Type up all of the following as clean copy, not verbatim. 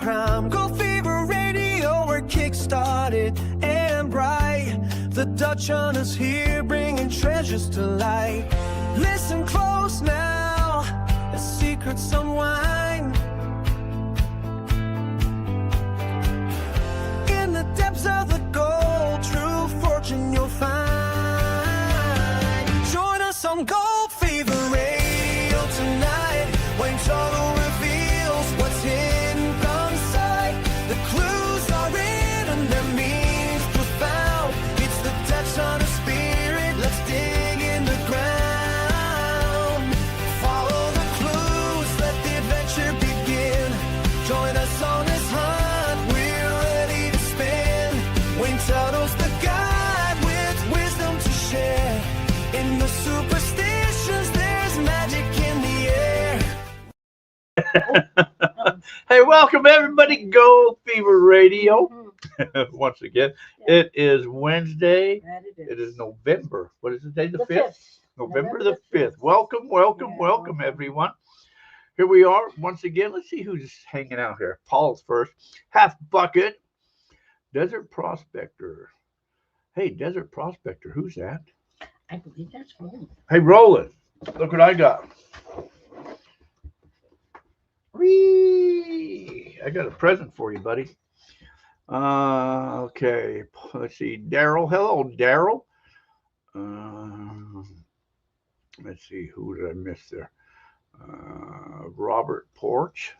crime. Gold Fever Radio, we're kick-started and bright. The Dutch hunters here bringing treasures to light. Listen close now, the secrets unwind. In the depths of the gold, true fortune you'll find. Join us on Gold Fever Radio tonight. When Tuttle reveals what's hidden from sight. The clues are in and their meaning's profound. It's the Dutch hunter spirit, let's dig in the ground. Follow the clues, let the adventure begin. Join us on this hunt, we're ready to spin. Wayne Tuttle's the guide with wisdom to share. In the superstitions, there's magic in the air. Hey, welcome everybody, Gold Fever Radio. Once again, it is Wednesday. It is November. What is the day? The 5th? November the 5th. Welcome, welcome everyone. Here we are once again. Let's see who's hanging out here. Paul's first. Half Bucket. Desert Prospector. Hey, Desert Prospector. Who's that? I believe that's Roland. Hey, Roland. Look what I got. Whee! I got a present for you, buddy. Okay. Let's see. Daryl. Hello, Daryl. Let's see. Who did I miss there? Robert Porch.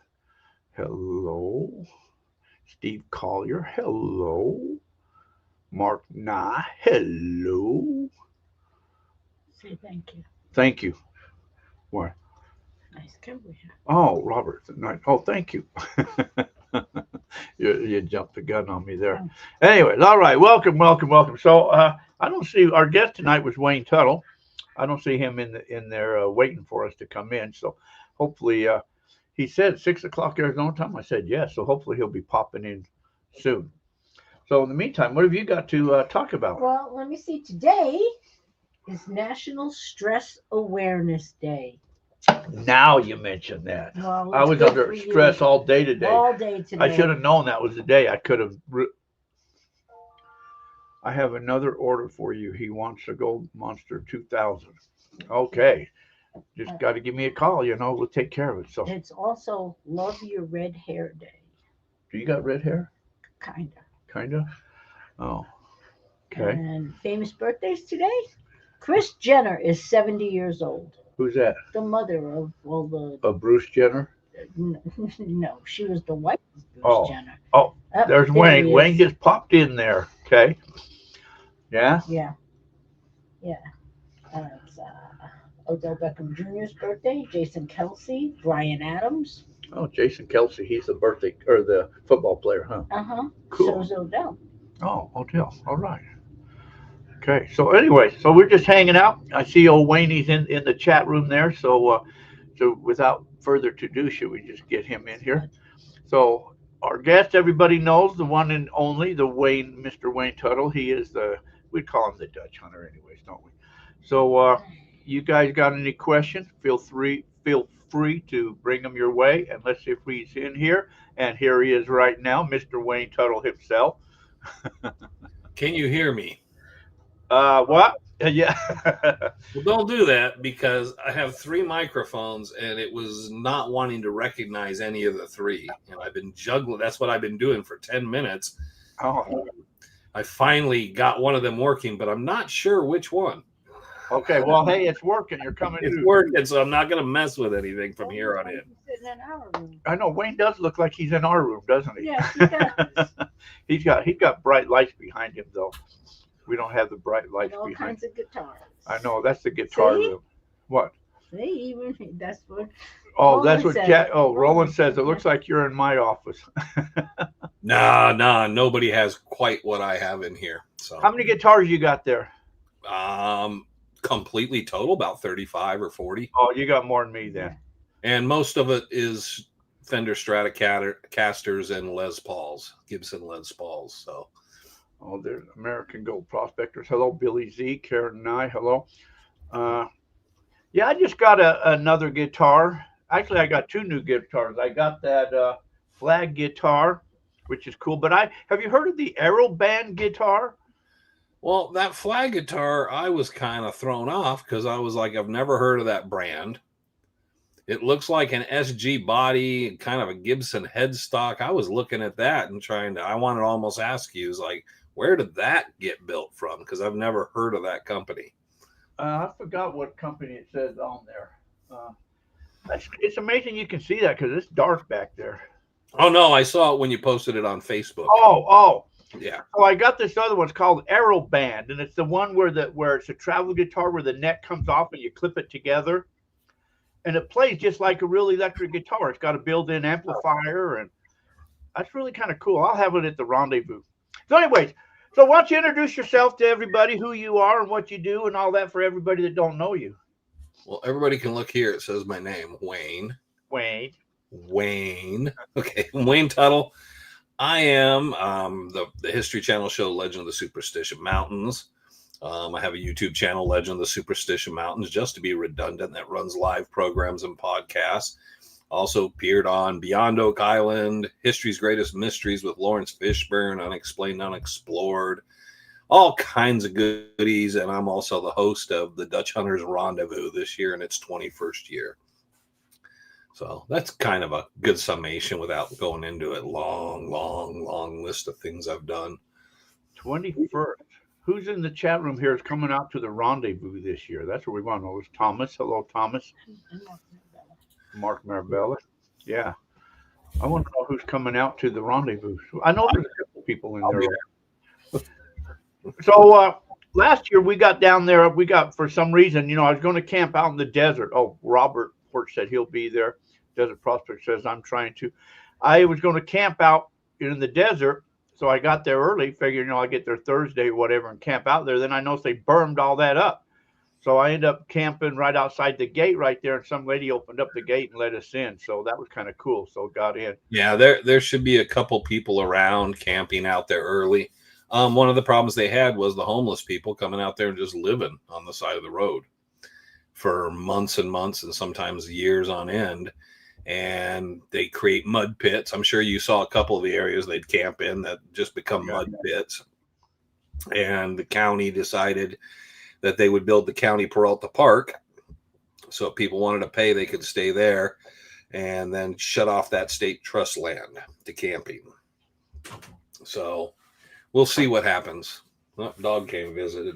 Hello. Steve Collier. Hello. Mark Nah. Hello. Say thank you. Thank you. What? Nice cover here. Oh, Robert. Oh, thank you. you jumped the gun on me there. Anyways, all right. Welcome. So I don't see our guest tonight was Wayne Tuttle. I don't see him in there waiting for us to come in. So hopefully, he said 6 o'clock Arizona time. I said yes. So hopefully he'll be popping in soon. So in the meantime, what have you got to talk about? Well, let me see. Today is National Stress Awareness Day. Now you mentioned that. Well, I was under stress all day today. All day today. I should have known that was the day. I could have. I have another order for you. He wants a Gold Monster 2000. Okay. Just got to give me a call. We'll take care of it. So it's also Love Your Red Hair Day. Do you got red hair? Kinda. Oh. Okay. And famous birthdays today. Kris Jenner is 70 years old. Who's that? The mother of Bruce Jenner? No, she was the wife of Bruce Jenner. Oh, there's Wayne. Wayne just popped in there. Okay. Yeah? Yeah. It's Odell Beckham Jr.'s birthday. Jason Kelsey, Brian Adams. Oh, Jason Kelsey. He's the birthday or the football player, huh? Cool. So's Odell. Oh, Odell. All right. Okay, so anyway, we're just hanging out. I see old Wayne's in the chat room there. So without further ado, should we just get him in here? So our guest, everybody knows, the one and only, Mr. Wayne Tuttle. He is we'd call him the Dutch hunter anyways, don't we? So you guys got any questions? Feel free to bring them your way. And let's see if he's in here. And here he is right now, Mr. Wayne Tuttle himself. Can you hear me? What? Yeah. Well, don't do that because I have 3 microphones and it was not wanting to recognize any of the 3. And I've been juggling. That's what I've been doing for 10 minutes. Oh. I finally got one of them working, but I'm not sure which one. Okay. Well, hey, it's working. You're coming. It's working, so I'm not going to mess with anything from here on in. I know Wayne does look like he's in our room, doesn't he? Yeah, he does. He's got bright lights behind him, though. We don't have the bright lights all behind. Kinds of guitars. I know that's the guitar room. What? That's what. Oh, that's what Roland says. It looks like you're in my office. Nah. Nobody has quite what I have in here. So how many guitars you got there? Completely total about 35 or 40. Oh, you got more than me then. And most of it is Fender Stratocasters and Les Pauls, Gibson Les Pauls. So. Oh, there's American Gold Prospectors. Hello, Billy Z, Karen and I. Hello. Yeah, I just got another guitar. Actually, I got 2 new guitars. I got that flag guitar, which is cool. But have you heard of the Arrow Band guitar? Well, that flag guitar, I was kind of thrown off because I was like, I've never heard of that brand. It looks like an SG body, kind of a Gibson headstock. I was looking at that and I wanted to almost ask you, is like, where did that get built from? Because I've never heard of that company. I forgot what company it says on there. It's amazing you can see that because it's dark back there. Oh, no, I saw it when you posted it on Facebook. Oh. Yeah. So I got this other one. It's called Arrow Band, and it's the one where it's a travel guitar where the neck comes off and you clip it together, and it plays just like a real electric guitar. It's got a built-in amplifier, and that's really kind of cool. I'll have it at the rendezvous. So, anyways, why don't you introduce yourself to everybody, who you are and what you do, and all that for everybody that don't know you. Well, everybody can look here. It says my name, Wayne. Okay, Wayne Tuttle. I am the History Channel show Legend of the Superstition Mountains. I have a YouTube channel, Legend of the Superstition Mountains, just to be redundant, that runs live programs and podcasts. Also appeared on Beyond Oak Island, History's Greatest Mysteries with Lawrence Fishburne, Unexplained, Unexplored, all kinds of goodies. And I'm also the host of the Dutch Hunters Rendezvous this year in its 21st year. So that's kind of a good summation without going into it. Long list of things I've done. 21st. Who's in the chat room here is coming out to the rendezvous this year? That's what we want to know. Is Thomas. Hello, Thomas. Mark Marabella. Yeah. I want to know who's coming out to the rendezvous. I know there's a couple people in there. So last year we got down there. For some reason, I was going to camp out in the desert. Oh, Robert Port said he'll be there. Desert Prospect says I'm trying to. I was going to camp out in the desert, so I got there early. Figured, I get there Thursday or whatever and camp out there. Then I noticed they burned all that up, so I ended up camping right outside the gate right there. And some lady opened up the gate and let us in. So that was kind of cool. So got in. Yeah, there should be a couple people around camping out there early. One of the problems they had was the homeless people coming out there and just living on the side of the road for months and months and sometimes years on end. And they create mud pits. I'm sure you saw a couple of the areas they'd camp in that just become mud pits. And the county decided that they would build the County Peralta Park. So if people wanted to pay, they could stay there and then shut off that state trust land to camping. So we'll see what happens. Oh, dog came and visited.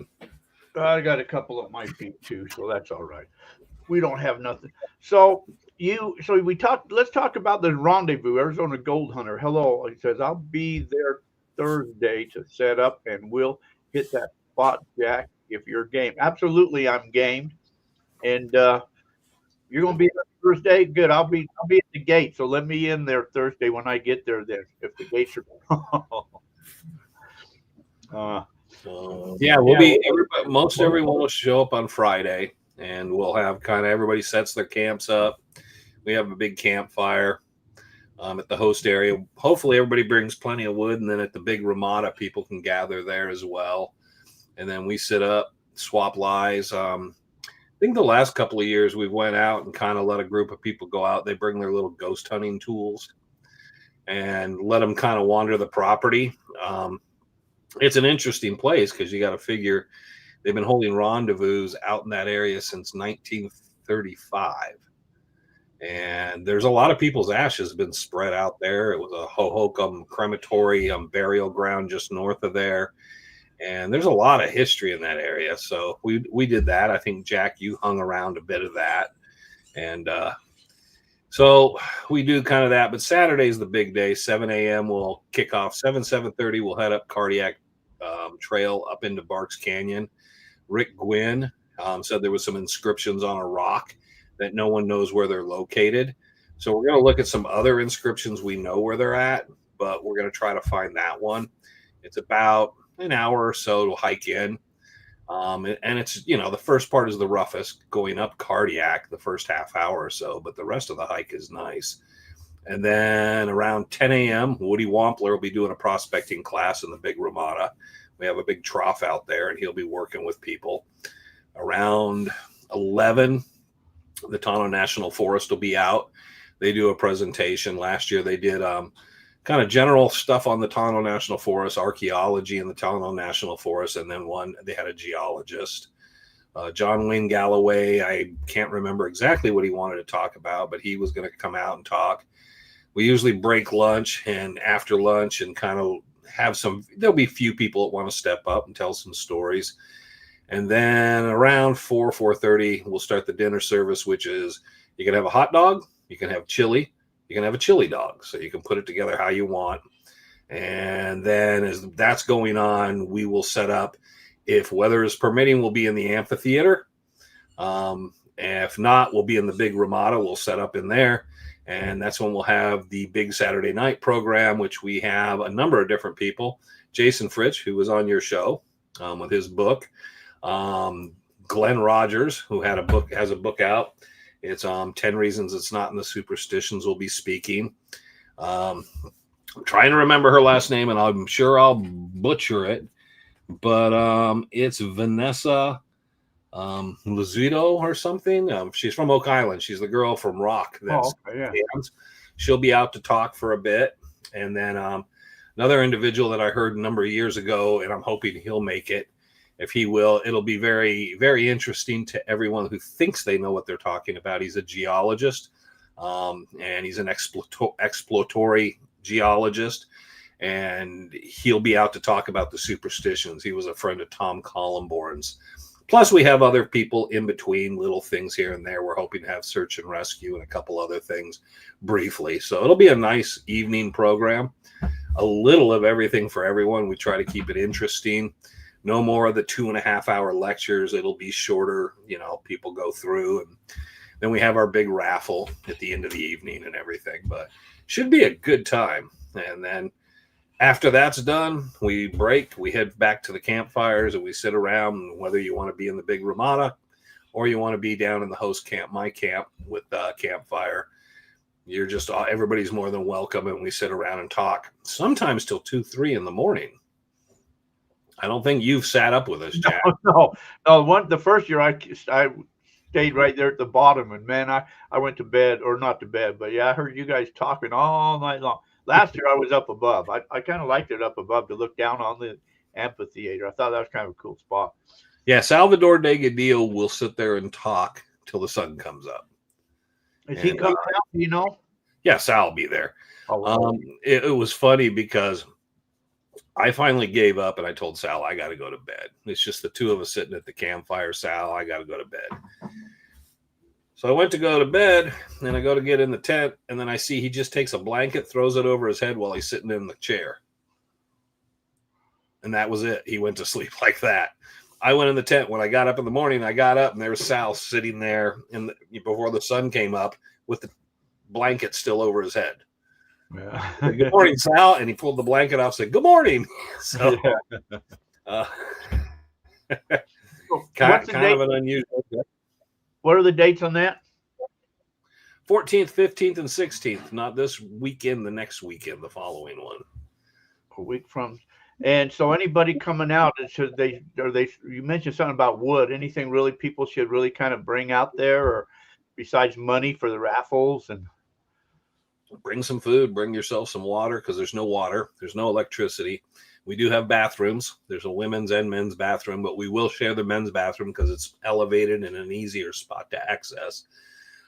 I got a couple at my feet too, so that's all right. We don't have nothing. So let's talk about the rendezvous, Arizona Gold Hunter. Hello. He says, I'll be there Thursday to set up and we'll hit that spot, Jack, if you're game. Absolutely, I'm game. And you're gonna be there Thursday? Good. I'll be at the gate. So let me in there Thursday when I get there then, if the gates are we'll be most everyone will show up on Friday. And we'll have kind of everybody sets their camps up. We have a big campfire at the host area. Hopefully everybody brings plenty of wood. And then at the big Ramada, people can gather there as well. And then we sit up, swap lies. I think the last couple of years we've went out and kind of let a group of people go out. They bring their little ghost hunting tools and let them kind of wander the property. It's an interesting place because you got to figure they've been holding rendezvous out in that area since 1935. And there's a lot of people's ashes been spread out there. It was a Hohokam crematory burial ground just north of there. And there's a lot of history in that area. So we did that. I think, Jack, you hung around a bit of that. And so we do kind of that. But Saturday's the big day. 7 a.m. we'll kick off. 7:30 we'll head up Cardiac Trail up into Barks Canyon. Rick Gwynn said there was some inscriptions on a rock that no one knows where they're located. So we're going to look at some other inscriptions we know where they're at, but we're going to try to find that one. It's about an hour or so to hike in. And it's, the first part is the roughest, going up Cardiac the first half hour or so, but the rest of the hike is nice. And then around 10 a.m., Woody Wampler will be doing a prospecting class in the big Ramada. We have a big trough out there, and he'll be working with people. Around 11, the Tono National Forest will be out. They do a presentation. Last year they did kind of general stuff on the Tonto National Forest, archaeology in the Tonto National Forest, and then they had a geologist. John Wayne Galloway, I can't remember exactly what he wanted to talk about, but he was going to come out and talk. We usually break lunch, and after lunch and kind of have there'll be few people that want to step up and tell some stories. And then around 4:30, we'll start the dinner service, which is you can have a hot dog, you can have chili, you can have a chili dog. So you can put it together how you want. And then as that's going on, we will set up, if weather is permitting, we'll be in the amphitheater. If not, we'll be in the big Ramada. We'll set up in there. And that's when we'll have the big Saturday night program, which we have a number of different people. Jason Fritsch, who was on your show with his book. Glenn Rogers, who has a book out. It's 10 Reasons It's Not in the Superstitions, will be speaking. I'm trying to remember her last name, and I'm sure I'll butcher it. But it's Vanessa Luzito or something. She's from Oak Island. She's the girl from Rock. She'll be out to talk for a bit. And then another individual that I heard a number of years ago, and I'm hoping he'll make it. If he will, it'll be very, very interesting to everyone who thinks they know what they're talking about. He's a geologist, and he's an exploratory geologist. And he'll be out to talk about the superstitions. He was a friend of Tom Columborn's. Plus, we have other people in between, little things here and there. We're hoping to have search and rescue and a couple other things briefly. So it'll be a nice evening program. A little of everything for everyone. We try to keep it interesting. No more of the 2.5-hour lectures. It'll be shorter. People go through. And then we have our big raffle at the end of the evening and everything. But should be a good time. And then after that's done, we break, we head back to the campfires, and we sit around, whether you want to be in the big Ramada or you want to be down in the host camp, my camp, with the campfire. You're just, everybody's more than welcome, and we sit around and talk, sometimes till 2, 3 in the morning. I don't think you've sat up with us, Jack. No. The first year I stayed right there at the bottom, and man, I went to bed, or not to bed, but yeah, I heard you guys talking all night long. Last year I was up above. I kind of liked it up above to look down on the amphitheater. I thought that was kind of a cool spot. Yeah, Salvador Delgadillo will sit there and talk till the sun comes up. Is he coming out? Do you know? Yeah, Sal will be there. Oh, it was funny because I finally gave up and I told Sal I got to go to bed. It's just the two of us sitting at the campfire. Sal, I got to go to bed. So I went to go to bed, and I go to get in the tent, and then I see he just takes a blanket, throws it over his head while he's sitting in the chair. And that was it. He went to sleep like that. I went in the tent. When I got up in the morning, I got up, and there was Sal sitting there before the sun came up with the blanket still over his head. yeah. Said, good morning, Sal. And he pulled the blanket off and said, good morning. So kind of an unusual day. What are the dates on that? 14th, 15th, and 16th. Not this weekend, the next weekend, the following one. A week from. And so anybody coming out, should they, you mentioned something about wood. Anything really people should really kind of bring out there, or besides money for the raffles? And bring some food, bring yourself some water, because there's no water. There's no electricity. We do have bathrooms. There's a women's and men's bathroom, but we will share the men's bathroom because it's elevated and an easier spot to access.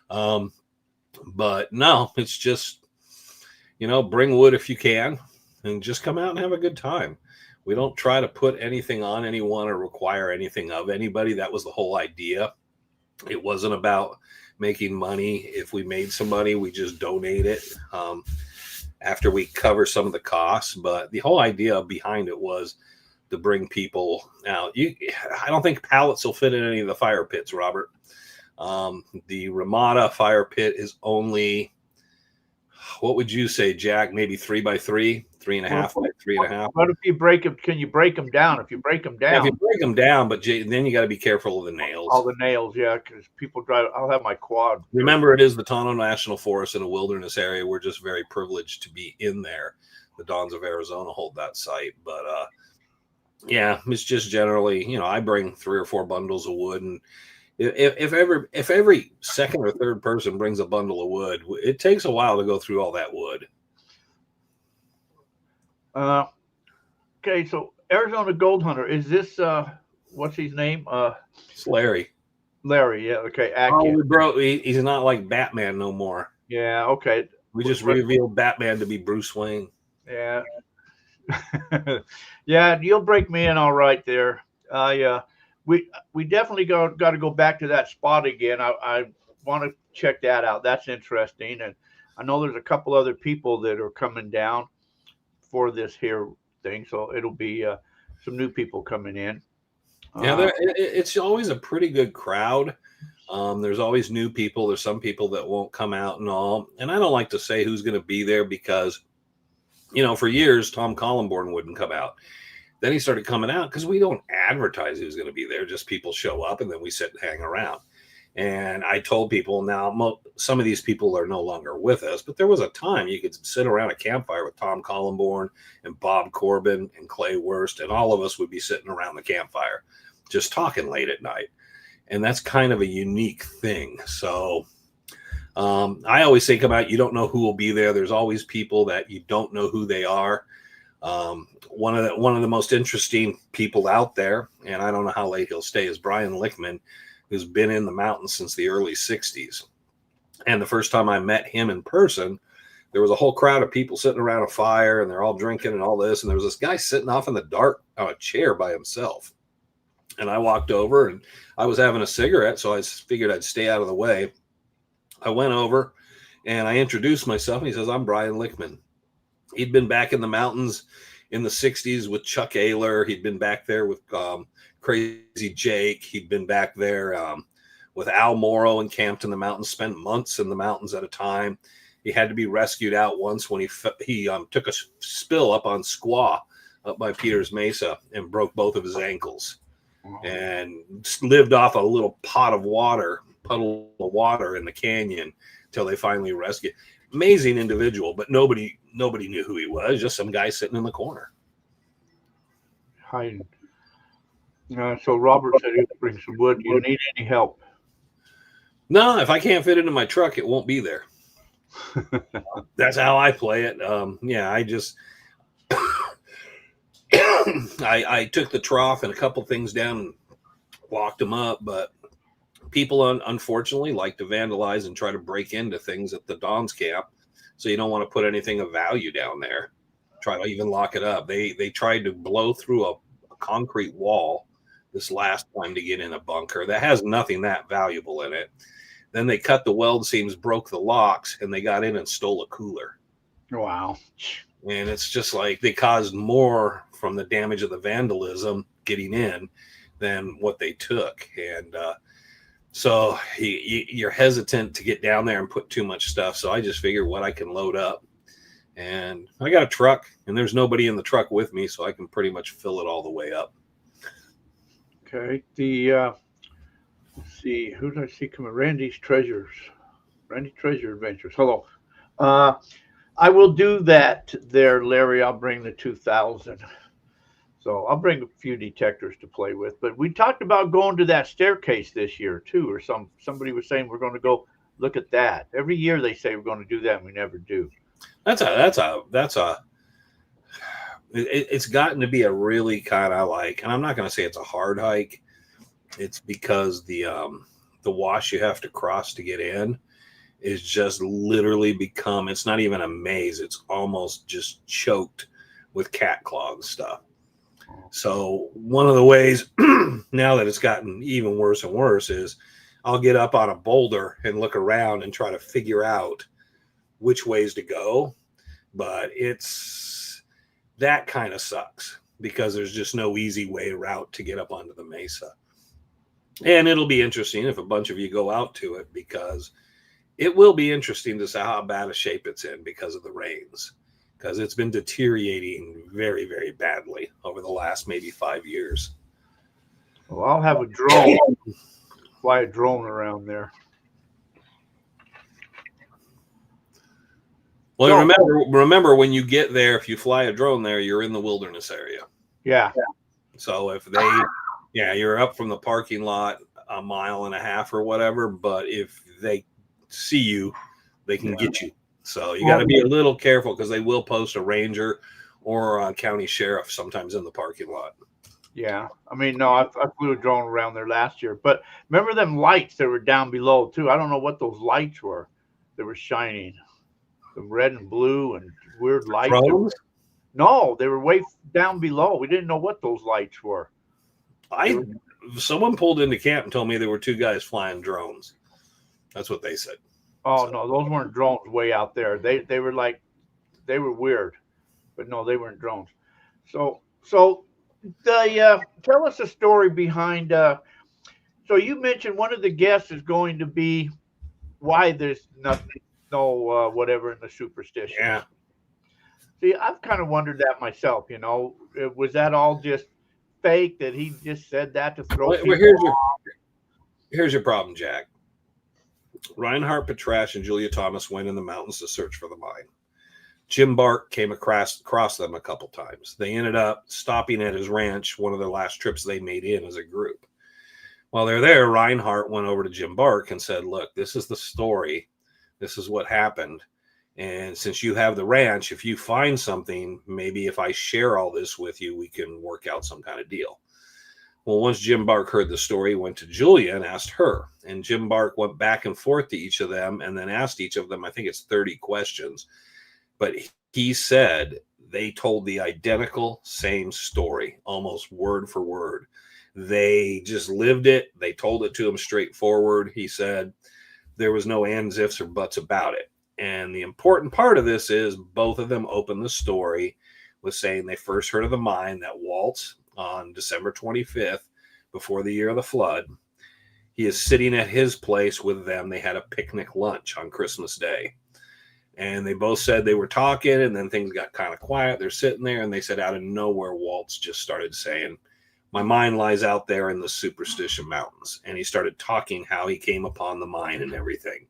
But no, it's just, bring wood if you can and just come out and have a good time. We don't try to put anything on anyone or require anything of anybody. That was the whole idea. It wasn't about making money. If we made some money, we just donate it. After we cover some of the costs, but the whole idea behind it was to bring people out. I don't think pallets will fit in any of the fire pits, Robert. The Ramada fire pit is only, what would you say, Jack? Maybe 3 by 3, 3.5 by 3.5. What if you break them? Can you break them down? If you break them down, if you break them down, but then you got to be careful of the nails. All the nails, yeah, because people drive. I'll have my quad. Remember, it is the Tonto National Forest in a wilderness area. We're just very privileged to be in there. The Dons of Arizona hold that site, but yeah, it's just generally, I bring 3 or 4 bundles of wood, and if every second or third person brings a bundle of wood, it takes a while to go through all that wood. Okay, so Arizona Gold Hunter, is this what's his name? It's Larry. Larry, yeah, okay. Oh, he's not like Batman no more. Yeah, okay. We just revealed Batman to be Bruce Wayne. Yeah. Yeah, you'll break me in all right there. We definitely got to go back to that spot again. I want to check that out. That's interesting. And I know there's a couple other people that are coming down for this here thing. So it'll be some new people coming in. Yeah, it's always a pretty good crowd. There's always new people. There's some people that won't come out and all. And I don't like to say who's going to be there because, for years, Tom Collenborn wouldn't come out. Then he started coming out because we don't advertise who's going to be there. Just people show up and then we sit and hang around. And I told people, now some of these people are no longer with us, but there was a time you could sit around a campfire with Tom Collenborn and Bob Corbin and Clay Wurst, and all of us would be sitting around the campfire just talking late at night. And that's kind of a unique thing. So I always think about, you don't know who will be there. There's always people that you don't know who they are. One of the most interesting people out there, and I don't know how late he'll stay, is Brian Lichtman, who's been in the mountains since the early 60s. And the first time I met him in person, there was a whole crowd of people sitting around a fire and they're all drinking and all this. And there was this guy sitting off in the dark on a chair by himself. And I walked over and I was having a cigarette, so I figured I'd stay out of the way. I went over and I introduced myself, and he says, "I'm Brian Lichtman." He'd been back in the mountains in the 60s with Chuck Ayler. He'd been back there with Crazy Jake. He'd been back there with Al Morrow and camped in the mountains, spent months in the mountains at a time. He had to be rescued out once when he took a spill up on Squaw up by Peters Mesa and broke both of his ankles. Wow. And lived off a little puddle of water in the canyon till they finally rescued. Amazing individual, but nobody knew who he was. Just some guy sitting in the corner. Hi. So Robert said he'll bring some wood. Do you need any help? No, if I can't fit it in my truck, it won't be there. That's how I play it. I just I took the trough and a couple things down and locked them up, but people unfortunately like to vandalize and try to break into things at the Don's camp. So you don't want to put anything of value down there. Try to even lock it up. They tried to blow through a concrete wall this last time to get in a bunker that has nothing that valuable in it. Then they cut the weld seams, broke the locks, and they got in and stole a cooler. Wow. And it's just like they caused more from the damage of the vandalism getting in than what they took. And so you're hesitant to get down there and put too much stuff. So I just figured what I can load up. And I got a truck, and there's nobody in the truck with me, so I can pretty much fill it all the way up. Okay. Let's see, who did I see coming? Randy Treasure Adventures. Hello. I will do that there, Larry. I'll bring the 2000. So I'll bring a few detectors to play with. But we talked about going to that staircase this year too, or somebody was saying we're going to go look at that. Every year they say we're going to do that, and we never do. It's gotten to be a really kind of like, and I'm not going to say it's a hard hike. It's because the wash you have to cross to get in is just literally become, it's not even a maze. It's almost just choked with cat claw stuff. So one of the ways now that it's gotten even worse and worse is I'll get up on a boulder and look around and try to figure out which ways to go. But that kind of sucks because there's just no easy route to get up onto the mesa. And it'll be interesting if a bunch of you go out to it, because it will be interesting to see how bad a shape it's in because of the rains, because it's been deteriorating very, very badly over the last maybe 5 years. Well, I'll have a drone, fly a drone around there. Well, remember when you get there, if you fly a drone there, you're in the wilderness area. Yeah. So if you're up from the parking lot a mile and a half or whatever, but if they see you, they can get you. So you got to be a little careful because they will post a ranger or a county sheriff sometimes in the parking lot. Yeah, I mean, no, I flew a drone around there last year, but remember them lights that were down below too? I don't know what those lights were that were shining, the red and blue and weird lights. Drones? No, they were way down below. We didn't know what those lights were. Someone pulled into camp and told me there were 2 guys flying drones. That's what they said. Oh, no, those weren't drones way out there. They were like, they were weird, but no, they weren't drones. So tell us a story behind. So you mentioned one of the guests is going to be why there's no whatever in the superstition. Yeah. See, I've kind of wondered that myself. Was that all just fake? That he just said that to throw? Well, here's your problem, Jack. Reinhard Petrash and Julia Thomas went in the mountains to search for the mine. Jim Bark came across them a couple times. They ended up stopping at his ranch, one of the last trips they made in as a group. While they're there, Reinhardt went over to Jim Bark and said, look, this is the story. This is what happened. And since you have the ranch, if you find something, maybe if I share all this with you, we can work out some kind of deal. Well, once Jim Bark heard the story, he went to Julia and asked her. And Jim Bark went back and forth to each of them and then asked each of them, I think it's 30 questions. But he said they told the identical same story, almost word for word. They just lived it. They told it to him straightforward. He said there was no ands, ifs, or buts about it. And the important part of this is both of them opened the story with saying they first heard of the mine, that Waltz, on December 25th, before the year of the flood. He is sitting at his place with them. They had a picnic lunch on Christmas Day. And they both said they were talking, and then things got kind of quiet. They're sitting there, and they said out of nowhere, Waltz just started saying, my mine lies out there in the Superstition Mountains. And he started talking how he came upon the mine and everything.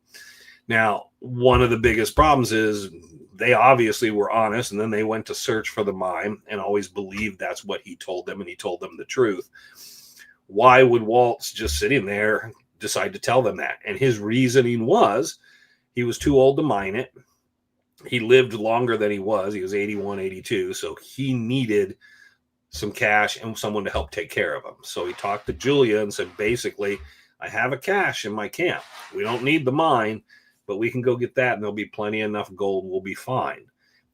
Now, one of the biggest problems is they obviously were honest, and then they went to search for the mine and always believed that's what he told them, and he told them the truth. Why would Waltz, just sitting there, decide to tell them that? And his reasoning was he was too old to mine it. He lived longer than he was. He was 81, 82, so he needed some cash and someone to help take care of him. So he talked to Julia and said, basically, I have a cache in my camp. We don't need the mine, but we can go get that, and there'll be plenty enough gold. We'll be fine.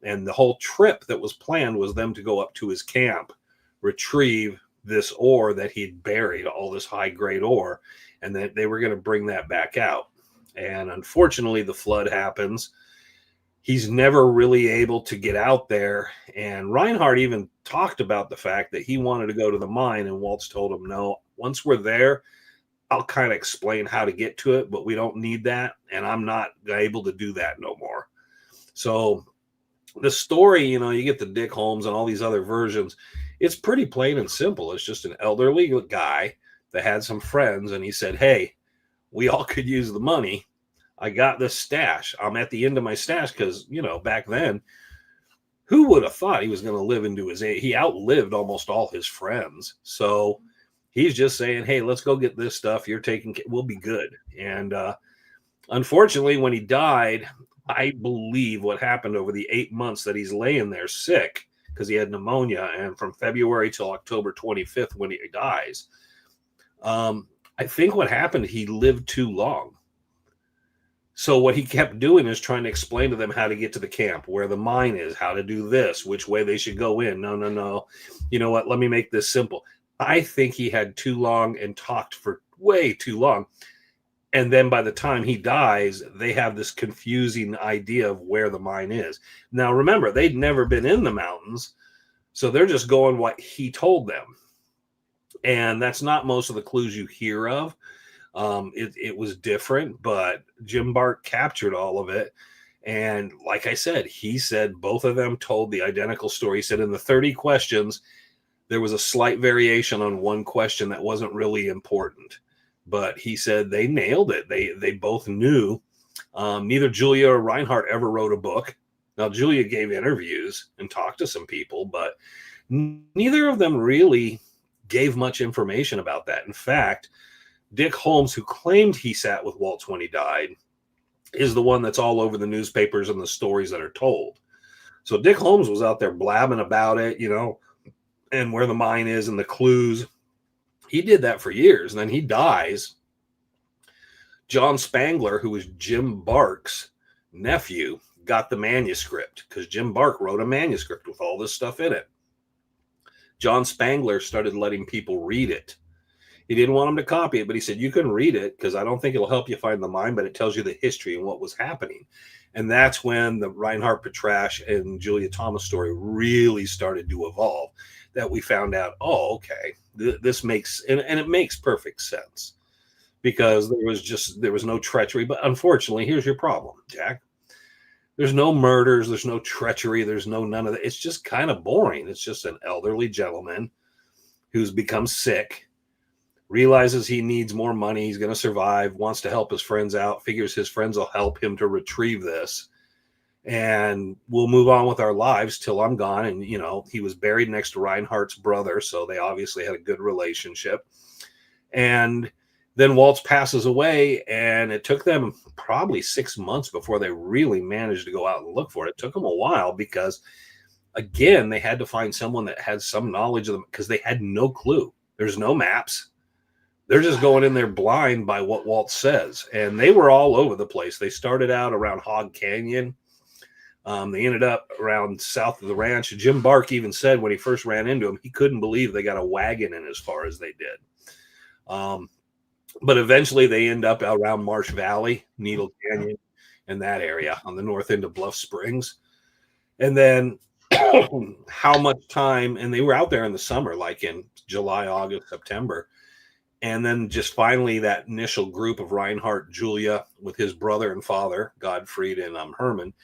And the whole trip that was planned was them to go up to his camp, retrieve this ore that he'd buried, all this high-grade ore, and that they were going to bring that back out. And unfortunately, the flood happens. He's never really able to get out there. And Reinhardt even talked about the fact that he wanted to go to the mine, and Waltz told him, no, once we're there, I'll kind of explain how to get to it, but we don't need that, and I'm not able to do that no more. So the story, you get the Dick Holmes and all these other versions. It's pretty plain and simple. It's just an elderly guy that had some friends, and he said, hey, we all could use the money. I got this stash. I'm at the end of my stash because, back then, who would have thought he was going to live into his age? He outlived almost all his friends. So he's just saying, hey, let's go get this stuff. You're taking, we'll be good. And unfortunately, when he died, I believe what happened over the 8 months that he's laying there sick because he had pneumonia, and from February till October 25th when he dies, I think what happened, he lived too long. So what he kept doing is trying to explain to them how to get to the camp, where the mine is, how to do this, which way they should go in. No. You know what? Let me make this simple. I think he had too long and talked for way too long. And then by the time he dies, they have this confusing idea of where the mine is. Now, remember, they'd never been in the mountains, so they're just going what he told them. And that's not most of the clues you hear of. It was different, but Jim Bark captured all of it. And like I said, he said both of them told the identical story. He said in the 30 questions, there was a slight variation on one question that wasn't really important. But he said they nailed it. They both knew. Neither Julia or Reinhardt ever wrote a book. Now, Julia gave interviews and talked to some people, but neither of them really gave much information about that. In fact, Dick Holmes, who claimed he sat with Waltz when he died, is the one that's all over the newspapers and the stories that are told. So Dick Holmes was out there blabbing about it, and where the mine is and the clues. He did that for years, and then he dies. John Spangler, who was Jim Bark's nephew, got the manuscript because Jim Bark wrote a manuscript with all this stuff in it. John Spangler started letting people read it. He didn't want them to copy it, but he said, you can read it because I don't think it'll help you find the mine, but it tells you the history and what was happening. And that's when the Reinhard Petrasch and Julia Thomas story really started to evolve, that we found out, oh, okay, this makes, and it makes perfect sense because there was no treachery. But unfortunately, here's your problem, Jack. There's no murders. There's no treachery. There's none of that. It's just kind of boring. It's just an elderly gentleman who's become sick, realizes he needs more money. He's going to survive, wants to help his friends out, figures his friends will help him to retrieve this. And we'll move on with our lives till I'm gone. And, he was buried next to Reinhardt's brother. So they obviously had a good relationship. And then Waltz passes away, and it took them probably 6 months before they really managed to go out and look for it. It took them a while because, again, they had to find someone that had some knowledge of them because they had no clue. There's no maps. They're just going in there blind by what Waltz says. And they were all over the place. They started out around Hog Canyon. They ended up around south of the ranch. Jim Bark even said when he first ran into him, he couldn't believe they got a wagon in as far as they did. But eventually they end up around Marsh Valley, Needle Canyon, and that area on the north end of Bluff Springs. And then how much time, and they were out there in the summer, like in July, August, September. And then just finally that initial group of Reinhardt, Julia, with his brother and father, Gottfried and Herman,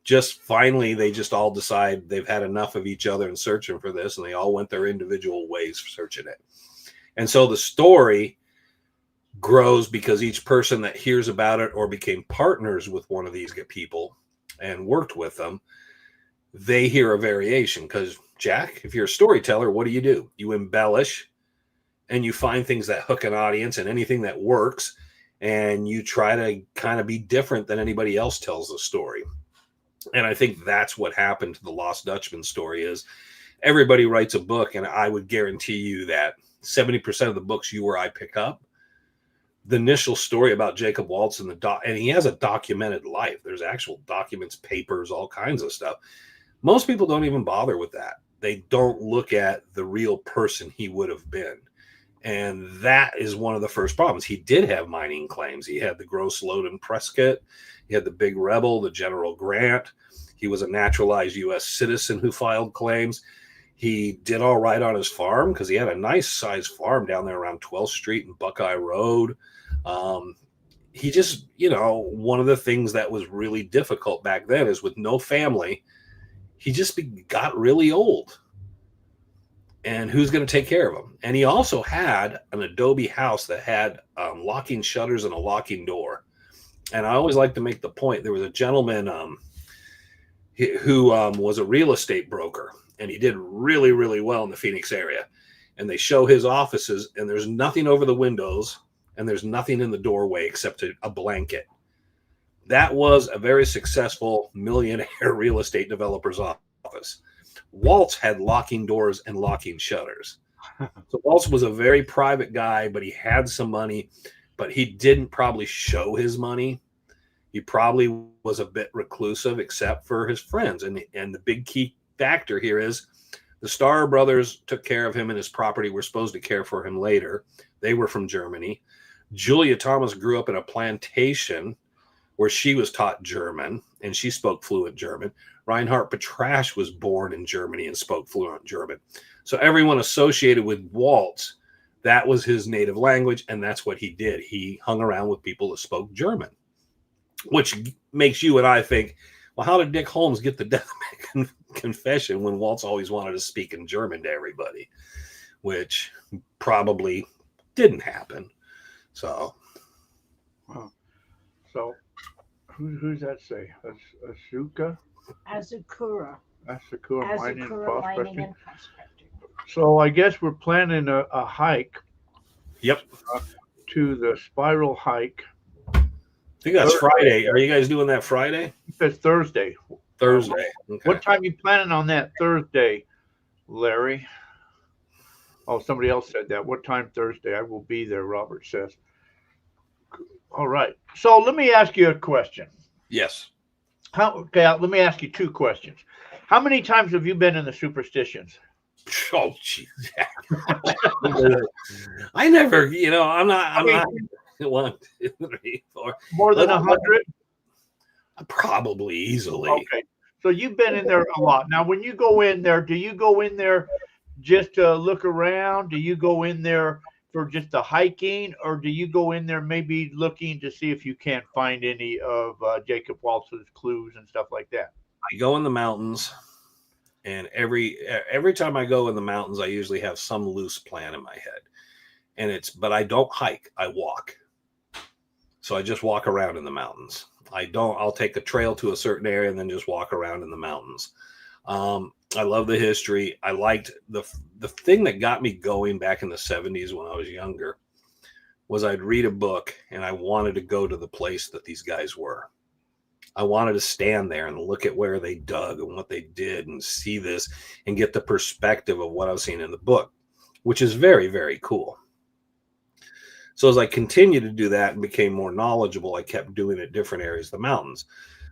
just finally they just all decide they've had enough of each other and searching for this, and they all went their individual ways searching it. And so the story grows because each person that hears about it or became partners with one of these people and worked with them, they hear a variation. Because, Jack, if you're a storyteller, what do? You embellish and you find things that hook an audience and anything that works, and you try to kind of be different than anybody else tells the story. And I think that's what happened to the Lost Dutchman story is everybody writes a book, and I would guarantee you that 70% of the books you or I pick up, the initial story about Jacob Waltz and and he has a documented life. There's actual documents, papers, all kinds of stuff. Most people don't even bother with that. They don't look at the real person he would have been. And that is one of the first problems. He did have mining claims. He had the Gross Lode and Prescott. He had the Big Rebel, the General Grant. He was a naturalized U.S. citizen who filed claims. He did all right on his farm because he had a nice sized farm down there around 12th Street and Buckeye Road. He just, one of the things that was really difficult back then is with no family, he just got really old. And who's going to take care of him? And he also had an adobe house that had locking shutters and a locking door. And I always like to make the point, there was a gentleman who was a real estate broker, and he did really, really well in the Phoenix area. And they show his offices, and there's nothing over the windows, and there's nothing in the doorway except a blanket. That was a very successful millionaire real estate developer's office. Waltz had locking doors and locking shutters. So Waltz was a very private guy, but he had some money, but he didn't probably show his money. He probably was a bit reclusive except for his friends. And the big key factor here is the Starr brothers took care of him and his property. Were supposed to care for him later. They were from Germany. Julia Thomas grew up in a plantation where she was taught German, and she spoke fluent German. Reinhard Petrasch was born in Germany and spoke fluent German. So everyone associated with Waltz, that was his native language, and that's what he did. He hung around with people that spoke German, which makes you and I think, well, how did Dick Holmes get the death confession when Waltz always wanted to speak in German to everybody, which probably didn't happen. So, wow. So who's that say? Asuka? Asakura. Asakura mining and prospecting. and prospecting. So I guess we're planning a hike. Yep. to the spiral hike. I think that's Thursday. Friday. Are you guys doing that Friday? That's Thursday. Thursday. Okay. What time you planning on that Thursday, Larry? Oh, somebody else said that. What time Thursday? I will be there, Robert says. All right. So let me ask you a question. Yes. Let me ask you two questions. How many times have you been in the Superstitions? Oh, geez. I never, I'm not 1, 2, 3, 4. More than 100? Probably easily. Okay. So you've been in there a lot. Now, when you go in there, do you go in there just to look around? Do you go in there for just the hiking, or do you go in there maybe looking to see if you can't find any of Jacob Waltz's clues and stuff like that? I go in the mountains, and every time I go in the mountains, I usually have some loose plan in my head, but I don't hike. I walk. So I just walk around in the mountains. I'll take a trail to a certain area and then just walk around in the mountains. I love the history. I liked the thing that got me going back in the 70s when I was younger was I'd read a book and I wanted to go to the place that these guys were. I wanted to stand there and look at where they dug and what they did and see this and get the perspective of what I was seeing in the book, which is very, very cool. So as I continued to do that and became more knowledgeable, I kept doing it different areas of the mountains.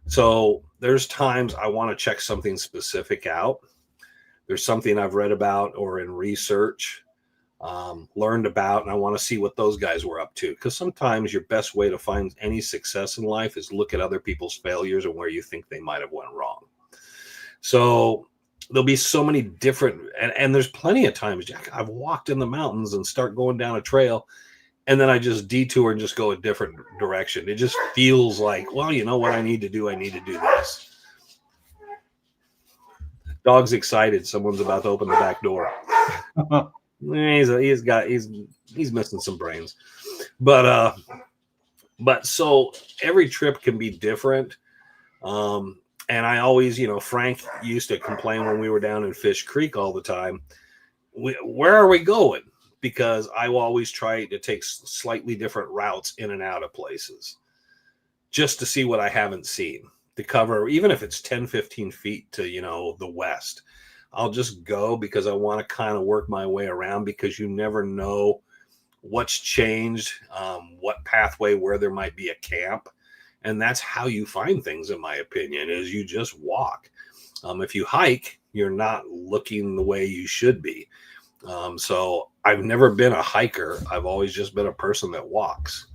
So there's times I want to check something specific out. There's something I've read about or in research, learned about, and I want to see what those guys were up to. Because sometimes your best way to find any success in life is look at other people's failures and where you think they might have went wrong. So there'll be so many different, and there's plenty of times, Jack, I've walked in the mountains and start going down a trail, and then I just detour and just go a different direction. It just feels like, well, you know what I need to do? I need to do this. Dog's excited. Someone's about to open the back door. He's missing some brains. But so every trip can be different. And I always, Frank used to complain when we were down in Fish Creek all the time. Where are we going? Because I will always try to take slightly different routes in and out of places just to see what I haven't seen, to cover, even if it's 10, 15 feet to, the west. I'll just go because I want to kind of work my way around, because you never know what's changed, what pathway, where there might be a camp. And that's how you find things, in my opinion, is you just walk. If you hike, you're not looking the way you should be. So I've never been a hiker. I've always just been a person that walks,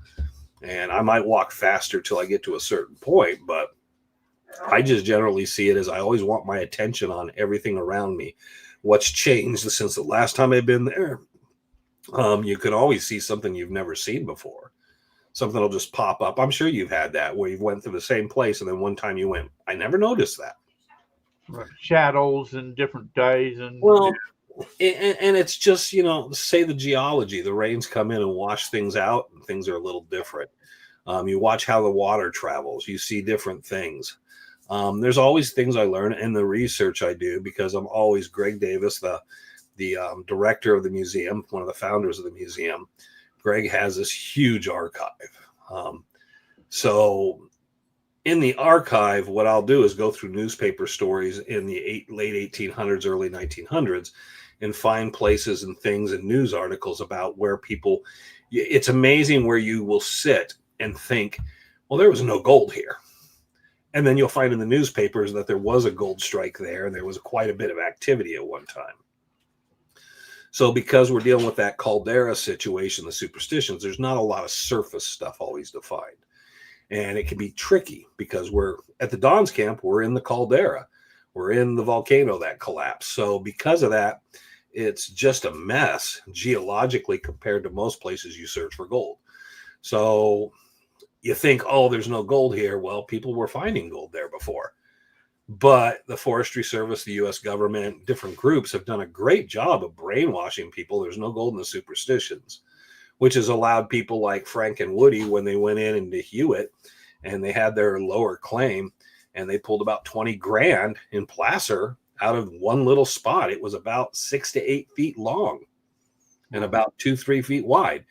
and I might walk faster till I get to a certain point, but I just generally see it as I always want my attention on everything around me. What's changed since the last time I've been there? You can always see something you've never seen before. Something will just pop up. I'm sure you've had that where you went through the same place, and then one time you went, I never noticed that. Right. Shadows and different days. And And it's just, say the geology, the rains come in and wash things out, and things are a little different. You watch how the water travels, you see different things. There's always things I learn in the research I do, because I'm always Greg Davis, the director of the museum, one of the founders of the museum. Greg has this huge archive. So in the archive, what I'll do is go through newspaper stories in the late 1800s, early 1900s, and find places and things and news articles about where people, it's amazing where you will sit and think, well, there was no gold here. And then you'll find in the newspapers that there was a gold strike there, and there was quite a bit of activity at one time. So because we're dealing with that caldera situation, the superstitions, there's not a lot of surface stuff always defined. And it can be tricky because we're at the Don's camp, we're in the caldera. We're in the volcano that collapsed. So because of that, it's just a mess geologically compared to most places you search for gold. So you think, oh, there's no gold here. Well, people were finding gold there before. But the Forestry Service, the U.S. government, different groups have done a great job of brainwashing people. There's no gold in the superstitions, which has allowed people like Frank and Woody, when they went in into Hewitt and they had their lower claim, and they pulled about 20 grand in placer out of one little spot. It was about 6 to 8 feet long and about 2-3 feet wide.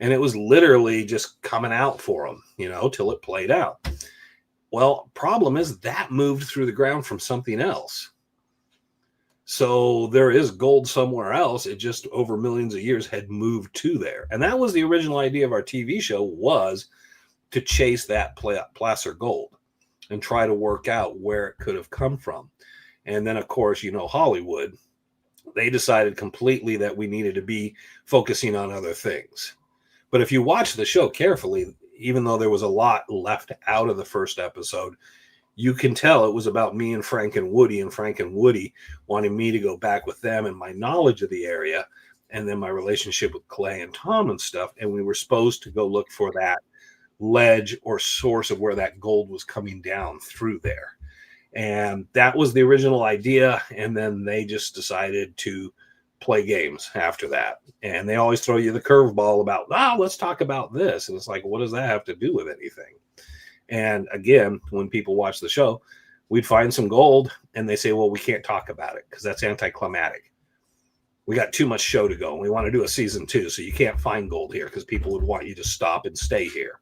And it was literally just coming out for them, till it played out. Well, problem is that moved through the ground from something else. So there is gold somewhere else. It just over millions of years had moved to there. And that was the original idea of our TV show, was to chase that placer gold and try to work out where it could have come from. And then, of course, Hollywood, they decided completely that we needed to be focusing on other things. But if you watch the show carefully, even though there was a lot left out of the first episode, you can tell it was about me and Frank and Woody wanting me to go back with them and my knowledge of the area, and then my relationship with Clay and Tom and stuff. And we were supposed to go look for that ledge or source of where that gold was coming down through there. And that was the original idea. And then they just decided to play games after that. And they always throw you the curveball about, let's talk about this. And it's like, what does that have to do with anything? And again, when people watch the show, we'd find some gold and they say, well, we can't talk about it because that's anticlimactic. We got too much show to go. And we want to do a season 2. So you can't find gold here because people would want you to stop and stay here.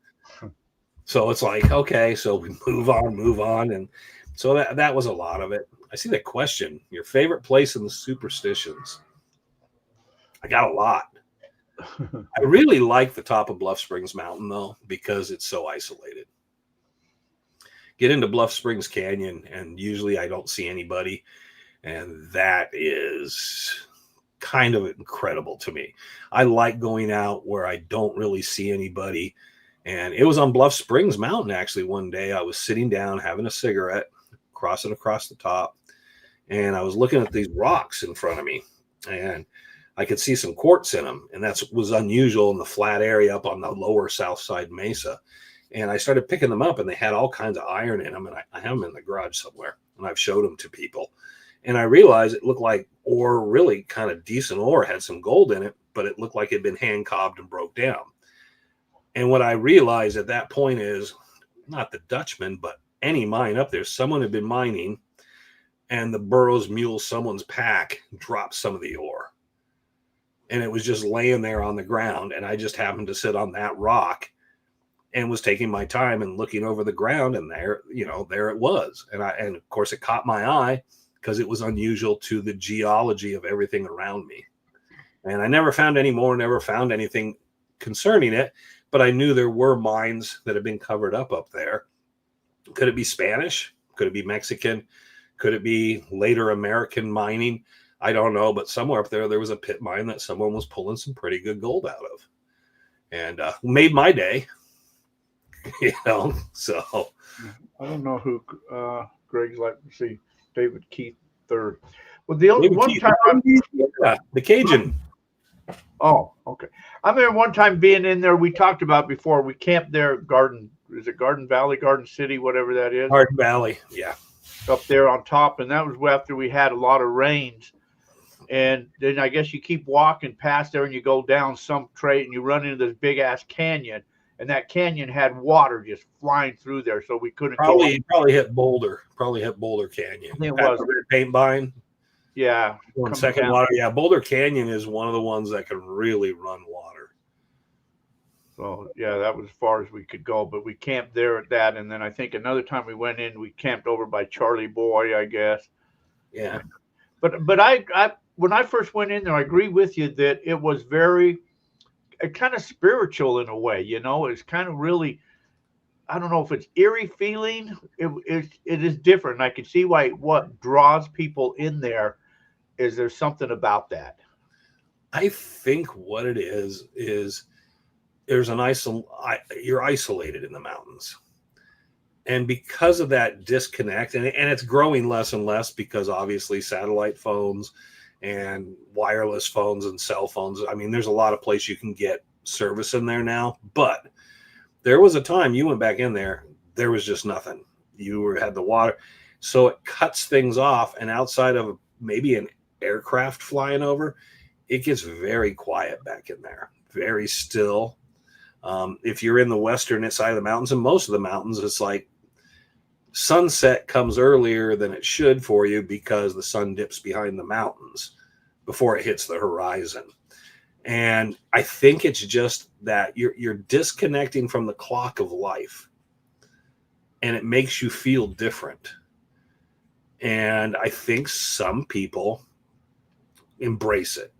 So it's like, okay, so we move on. And so that was a lot of it. I see that question. Your favorite place in the superstitions? I got a lot. I really like the top of Bluff Springs Mountain, though, because it's so isolated. Get into Bluff Springs Canyon, and usually I don't see anybody. And that is kind of incredible to me. I like going out where I don't really see anybody. And it was on Bluff Springs Mountain, actually, one day. I was sitting down, having a cigarette, crossing across the top. And I was looking at these rocks in front of me. And I could see some quartz in them. And that was unusual in the flat area up on the lower south side mesa. And I started picking them up, and they had all kinds of iron in them. And I have them in the garage somewhere, and I've showed them to people. And I realized it looked like ore, really kind of decent ore, had some gold in it, but it looked like it had been hand cobbed and broke down. And what I realized at that point is not the Dutchman, but any mine up there, someone had been mining, and the Burroughs mule, someone's pack, dropped some of the ore. And it was just laying there on the ground. And I just happened to sit on that rock and was taking my time and looking over the ground, and there it was. And of course it caught my eye because it was unusual to the geology of everything around me. And I never found any more, never found anything concerning it, but I knew there were mines that had been covered up there. Could it be Spanish? Could it be Mexican? Could it be later American mining? I don't know, but somewhere up there was a pit mine that someone was pulling some pretty good gold out of, and made my day. So I don't know who Greg's like. See, David Keith III. Well, the only one time the Cajun. Oh, okay. I remember one time being in there. We talked about before. We camped there. Garden Valley, Garden City, whatever that is. Garden Valley, yeah. Up there on top, and that was after we had a lot of rains. And then I guess you keep walking past there, and you go down some trait, and you run into this big ass canyon. And that canyon had water just flying through there, so we couldn't probably hit Boulder. Probably hit Boulder Canyon. It was paint vine. Yeah. One second down. Water. Yeah, Boulder Canyon is one of the ones that can really run water. So yeah, that was as far as we could go. But we camped there at that, and then I think another time we went in, we camped over by Charlie Boy, I guess. Yeah. But I when I first went in there, I agree with you that it was very kind of spiritual in a way, it's kind of really, I don't know if it's eerie feeling. It is different. I can see what draws people in there is there's something about that. I think what it is there's you're isolated in the mountains. And because of that disconnect, and it's growing less and less because obviously satellite phones and wireless phones and cell phones. I mean, there's a lot of places you can get service in there now, but there was a time you went back in there was just nothing. You had the water. So it cuts things off. And outside of maybe an aircraft flying over, it gets very quiet back in there, very still. If you're in the western side of the mountains, and most of the mountains, it's like sunset comes earlier than it should for you because the sun dips behind the mountains before it hits the horizon. And I think it's just that you're disconnecting from the clock of life, and it makes you feel different. And I think some people embrace it.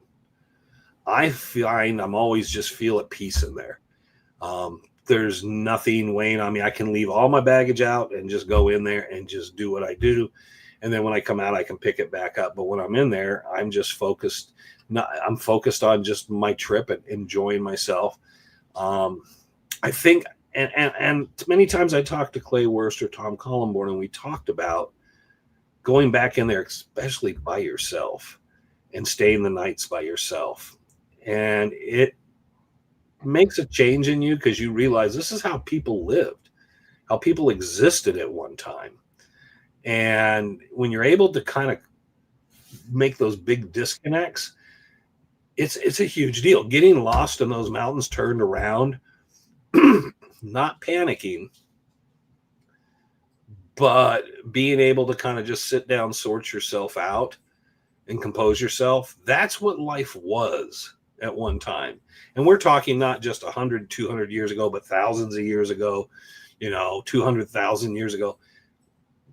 I find I'm always just feel at peace in there. There's nothing weighing on me. I can leave all my baggage out and just go in there and just do what I do. And then when I come out, I can pick it back up. But when I'm in there, I'm just focused. I'm focused on just my trip and enjoying myself. I think, and many times I talked to Clay Wurst or Tom Collenborn, and we talked about going back in there, especially by yourself, and staying the nights by yourself. And it makes a change in you because you realize this is how people lived, how people existed at one time. And when you're able to kind of make those big disconnects, it's a huge deal. Getting lost in those mountains, turned around, not panicking, but being able to kind of just sit down, sort yourself out, and compose yourself. That's what life was at one time. And we're talking not just 100, 200 years ago, but thousands of years ago, 200,000 years ago.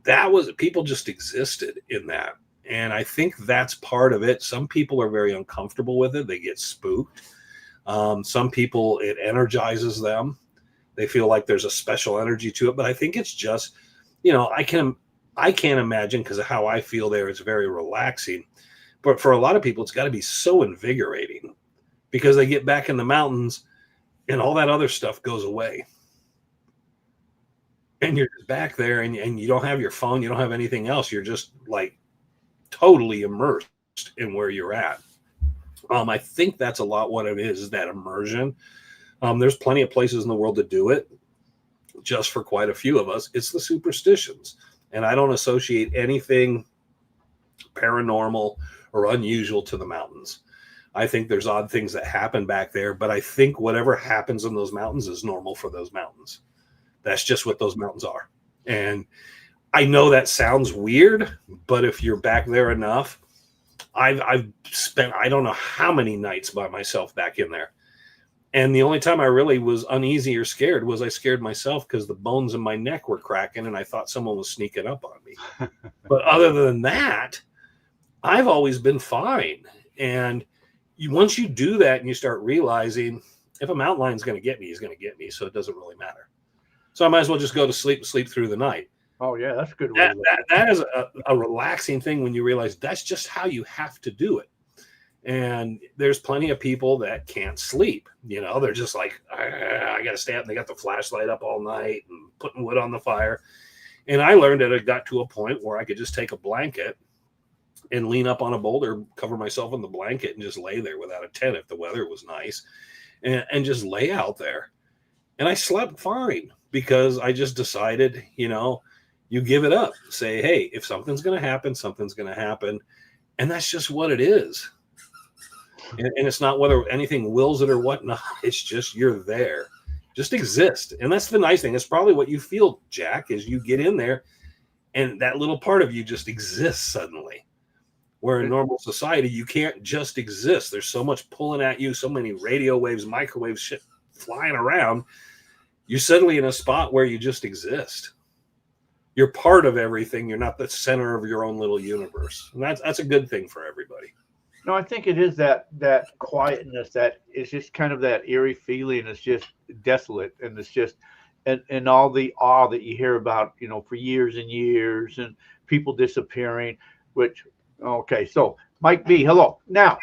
That was, people just existed in that. And I think that's part of it. Some people are very uncomfortable with it. They get spooked. Some people, it energizes them. They feel like there's a special energy to it. But I think it's just, I can't imagine, because of how I feel there, it's very relaxing. But for a lot of people, it's got to be so invigorating because they get back in the mountains and all that other stuff goes away. And you're just back there and you don't have your phone. You don't have anything else. You're just like totally immersed in where you're at. I think that's a lot what it is that immersion. There's plenty of places in the world to do it. Just for quite a few of us, it's the superstitions. And I don't associate anything paranormal or unusual to the mountains. I think there's odd things that happen back there, but I think whatever happens in those mountains is normal for those mountains. That's just what those mountains are. And I know that sounds weird, but if you're back there enough, I've spent, I don't know how many nights by myself back in there. And the only time I really was uneasy or scared was I scared myself because the bones in my neck were cracking and I thought someone was sneaking up on me. But other than that, I've always been fine. And once you do that and you start realizing if a mountain lion's going to get me, he's going to get me. So it doesn't really matter. So I might as well just go to sleep through the night. Oh, yeah, that's a good way. That is a relaxing thing when you realize that's just how you have to do it. And there's plenty of people that can't sleep. They're just like, I got to stay up. And they got the flashlight up all night and putting wood on the fire. And I learned that it got to a point where I could just take a blanket and lean up on a boulder, cover myself in the blanket and just lay there without a tent if the weather was nice and just lay out there. And I slept fine because I just decided, you give it up. Say, hey, if something's going to happen, something's going to happen. And that's just what it is. And it's not whether anything wills it or whatnot. It's just you're there. Just exist. And that's the nice thing. It's probably what you feel, Jack, is you get in there and that little part of you just exists suddenly. Where in normal society, you can't just exist. There's so much pulling at you, so many radio waves, microwave shit flying around. You're suddenly in a spot where you just exist. You're part of everything. You're not the center of your own little universe. And that's a good thing for everybody. No, I think it is that quietness that is just kind of that eerie feeling. It's just desolate, and it's just and all the awe that you hear about, for years and years, and people disappearing. So Mike B, hello. Now,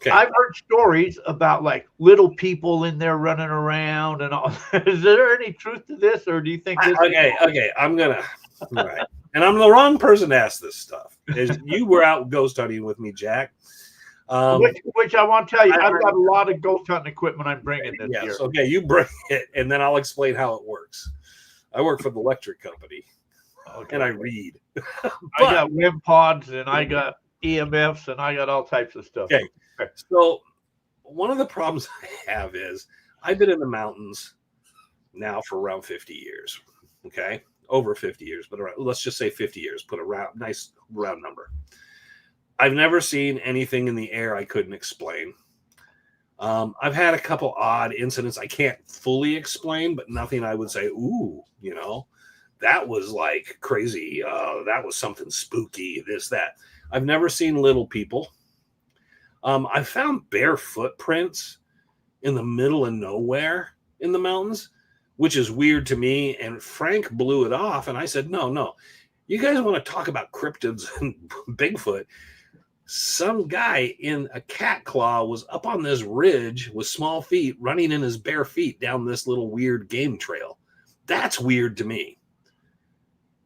okay. I've heard stories about like little people in there running around and all. Is there any truth to this, or do you think this? Okay, I'm gonna. All right. And I'm the wrong person to ask this stuff. You were out ghost hunting with me, Jack. Which I want to tell you, I've got a lot of ghost hunting equipment I'm bringing this year. Okay, you bring it, and then I'll explain how it works. I work for the electric company, and I read. I got WIM pods, and I got EMFs, and I got all types of stuff. Okay. So one of the problems I have is I've been in the mountains now for around 50 years. Okay. Over 50 years, but around, let's just say 50 years, put a nice round number. I've never seen anything in the air I couldn't explain. I've had a couple odd incidents I can't fully explain, but nothing I would say, ooh, that was like crazy. That was something spooky, this, that. I've never seen little people. I found bare footprints in the middle of nowhere in the mountains, which is weird to me. And Frank blew it off. And I said, no, you guys want to talk about cryptids and Bigfoot. Some guy in a cat claw was up on this ridge with small feet running in his bare feet down this little weird game trail. That's weird to me.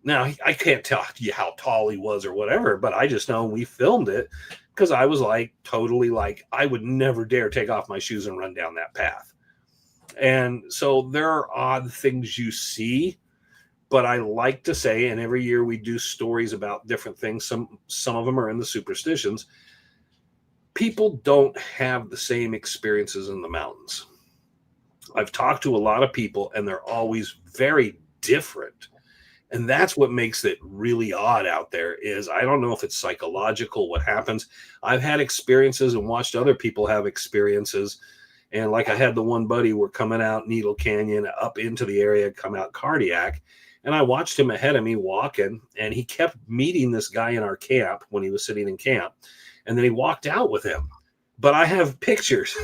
Now, I can't tell you how tall he was or whatever, but I just know we filmed it because I was like, totally like, I would never dare take off my shoes and run down that path. And so there are odd things you see, but I like to say, and every year we do stories about different things. Some of them are in the superstitions. People don't have the same experiences in the mountains. I've talked to a lot of people, and they're always very different. And that's what makes it really odd out there is I don't know if it's psychological, what happens. I've had experiences and watched other people have experiences. And like I had the one buddy, we're coming out Needle Canyon up into the area, come out Cardiac. And I watched him ahead of me walking, and he kept meeting this guy in our camp when he was sitting in camp. And then he walked out with him. But I have pictures.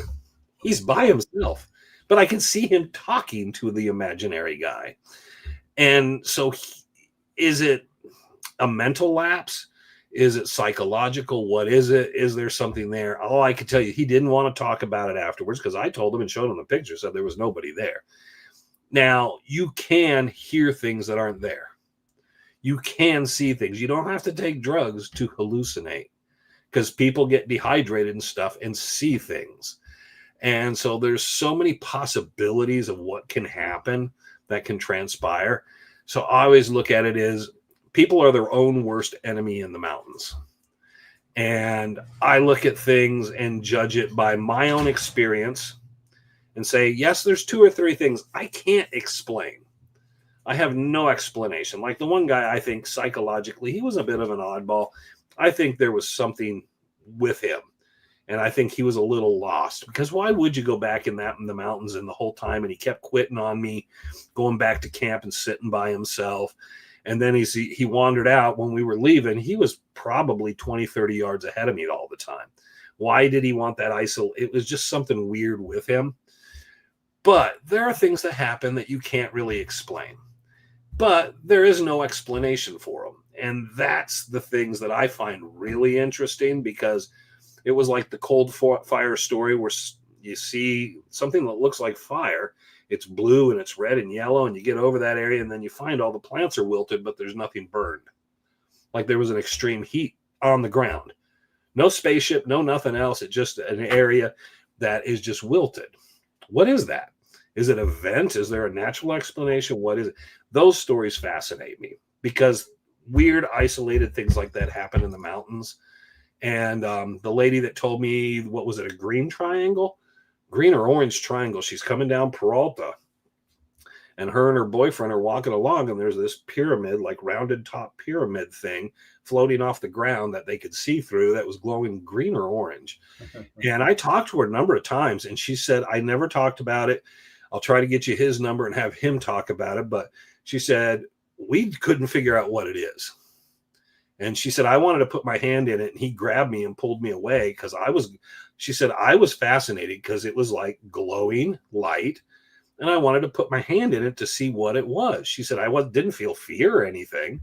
He's by himself. But I can see him talking to the imaginary guy. And so is it a mental lapse? Is it psychological? What is it? Is there something there? All I can tell you, he didn't want to talk about it afterwards because I told him and showed him the picture, said there was nobody there. Now, you can hear things that aren't there. You can see things. You don't have to take drugs to hallucinate because people get dehydrated and stuff and see things. And so there's so many possibilities of what can happen that can transpire. So I always look at it as people are their own worst enemy in the mountains. And I look at things and judge it by my own experience and say, yes, there's 2 or 3 things I can't explain. I have no explanation. Like the one guy, I think psychologically, he was a bit of an oddball. I think there was something with him. And I think he was a little lost because why would you go back in the mountains and the whole time? And he kept quitting on me, going back to camp and sitting by himself. And then he wandered out when we were leaving. He was probably 20, 30 yards ahead of me all the time. Why did he want that ISIL? It was just something weird with him. But there are things that happen that you can't really explain. But there is no explanation for them. And that's the things that I find really interesting because it was like the cold fire story where you see something that looks like fire. It's blue and it's red and yellow, and you get over that area and then you find all the plants are wilted, but there's nothing burned. Like there was an extreme heat on the ground. No spaceship, no nothing else. It's just an area that is just wilted. What is that? Is it a vent? Is there a natural explanation? What is it? Those stories fascinate me because weird, isolated things like that happen in the mountains. And the lady that told me, what was it, a green or orange triangle? She's coming down Peralta. And her and her boyfriend are walking along, and there's this pyramid, like rounded top pyramid thing floating off the ground that they could see through that was glowing green or orange. And I talked to her a number of times, and she said, I never talked about it. I'll try to get you his number and have him talk about it. But she said, we couldn't figure out what it is. And she said, I wanted to put my hand in it, and he grabbed me and pulled me away because she said, I was fascinated because it was like glowing light. And I wanted to put my hand in it to see what it was. She said, didn't feel fear or anything.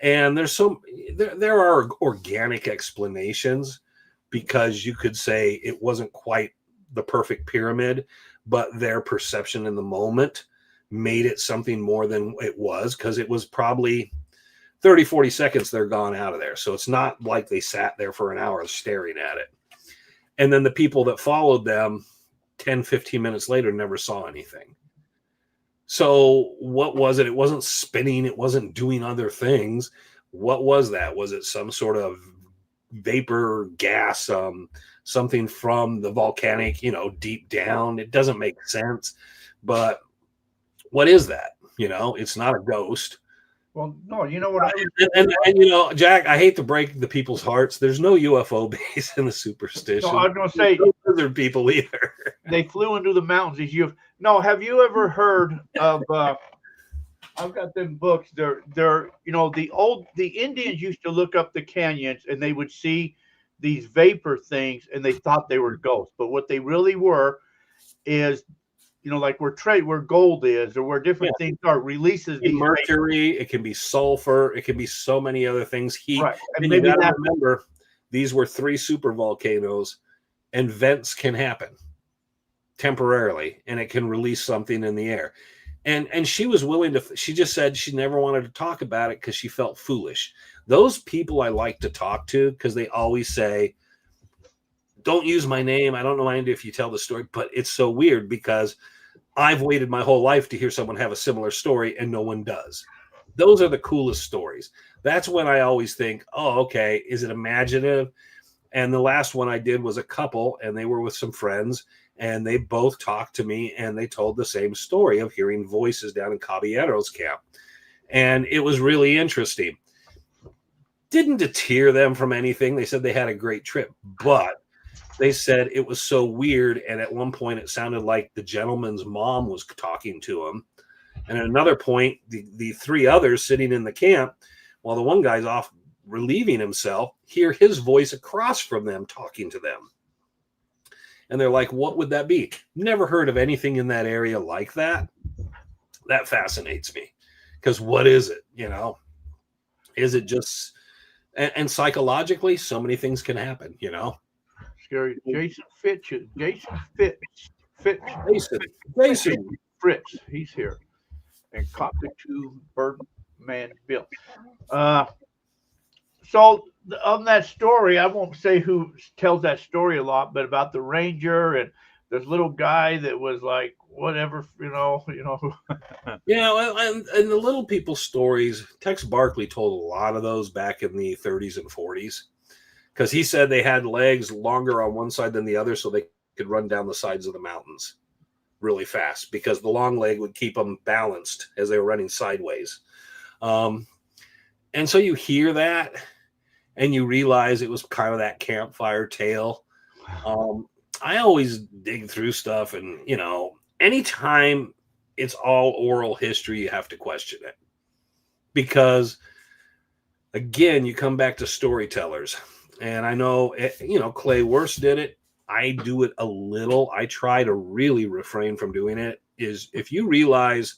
And there are organic explanations because you could say it wasn't quite the perfect pyramid, but their perception in the moment made it something more than it was because it was probably 30, 40 seconds, they're gone out of there. So it's not like they sat there for an hour staring at it. And then the people that followed them 10, 15 minutes later never saw anything. So what was it? It wasn't spinning. It wasn't doing other things. What was that? Was it some sort of vapor, gas, something from the volcanic, deep down? It doesn't make sense. But what is that? It's not a ghost. Well, no, you know what? Jack, I hate to break the people's hearts. There's no UFO base in the superstition. No, I was going to say, lizard people either. They flew into the mountains. Have you ever heard of I've got them books. They're the Indians used to look up the canyons and they would see these vapor things and they thought they were ghosts. But what they really were is, like where gold is or where different things are, releases these mercury, vapors. It can be sulfur, it can be so many other things. Heat. Right. And you gotta remember, these were 3 super volcanoes, and vents can happen temporarily, and it can release something in the air. And she was willing to, she just said she never wanted to talk about it because she felt foolish. Those people I like to talk to because they always say, don't use my name. I don't mind if you tell the story, but it's so weird because I've waited my whole life to hear someone have a similar story and no one does. Those are the coolest stories. That's when I always think, oh, okay, is it imaginative? And the last one I did was a couple and they were with some friends and they both talked to me and they told the same story of hearing voices down in Caballeros camp. And it was really interesting. Didn't deter them from anything. They said they had a great trip, but they said it was so weird. And at one point it sounded like the gentleman's mom was talking to him. And at another point, the 3 others sitting in the camp, while the one guy's off relieving himself, hear his voice across from them talking to them. And they're like, what would that be? Never heard of anything in that area like that. That fascinates me. Because what is it? Is it just, and psychologically, so many things can happen, Scary. Jason Fitz. Fritz. He's here. And Cockatoo Birdman Bill. So on that story, I won't say who tells that story a lot, but about the ranger and this little guy that was like, whatever, Yeah, and the little people stories, Tex Barkley told a lot of those back in the 30s and 40s, because he said they had legs longer on one side than the other so they could run down the sides of the mountains really fast because the long leg would keep them balanced as they were running sideways. And so you hear that and you realize it was kind of that campfire tale. I always dig through stuff and, anytime it's all oral history, you have to question it because again, you come back to storytellers and I know, Clay Worst did it. I do it a little. I try to really refrain from doing it is if you realize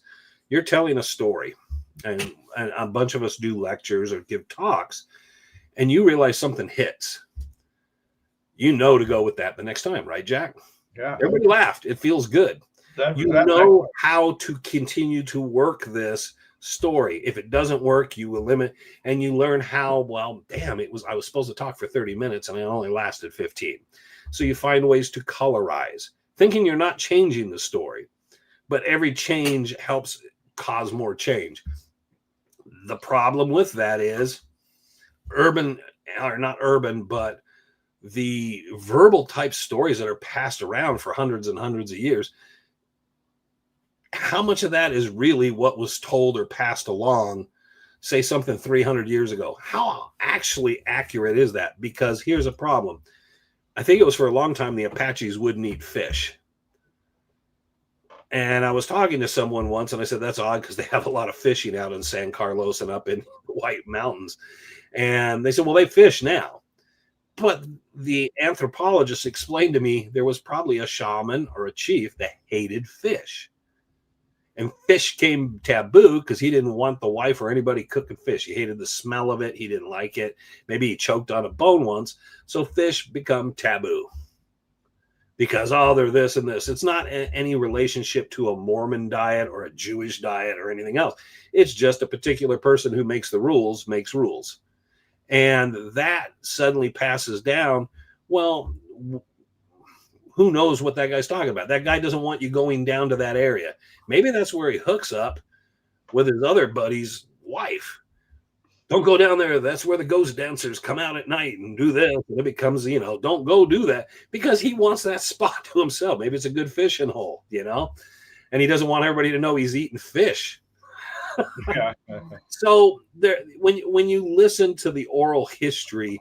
you're telling a story and a bunch of us do lectures or give talks and you realize something hits, to go with that the next time, right, Jack? Yeah. Everybody laughed. It feels good. How to continue to work this story. If it doesn't work, you will limit and you learn how, I was supposed to talk for 30 minutes and I only lasted 15. So you find ways to colorize, thinking you're not changing the story, but every change helps cause more change. The problem with that is not urban, but the verbal type stories that are passed around for hundreds and hundreds of years. How much of that is really what was told or passed along, say something 300 years ago? How actually accurate is that? Because here's a problem. I think it was for a long time the Apaches wouldn't eat fish. And I was talking to someone once and I said, that's odd because they have a lot of fishing out in San Carlos and up in the White Mountains. And they said, well, they fish now. But the anthropologist explained to me there was probably a shaman or a chief that hated fish. And fish came taboo because he didn't want the wife or anybody cooking fish. He hated the smell of it. He didn't like it. Maybe he choked on a bone once. So fish become taboo because, they're this and this. It's not any relationship to a Mormon diet or a Jewish diet or anything else. It's just a particular person who makes the rules, makes rules. And that suddenly passes down. Well, who knows what that guy's talking about? That guy doesn't want you going down to that area. Maybe that's where he hooks up with his other buddy's wife. Don't go down there. That's where the ghost dancers come out at night and do this. And it becomes, don't go do that because he wants that spot to himself. Maybe it's a good fishing hole, and he doesn't want everybody to know he's eating fish. So when you listen to the oral history,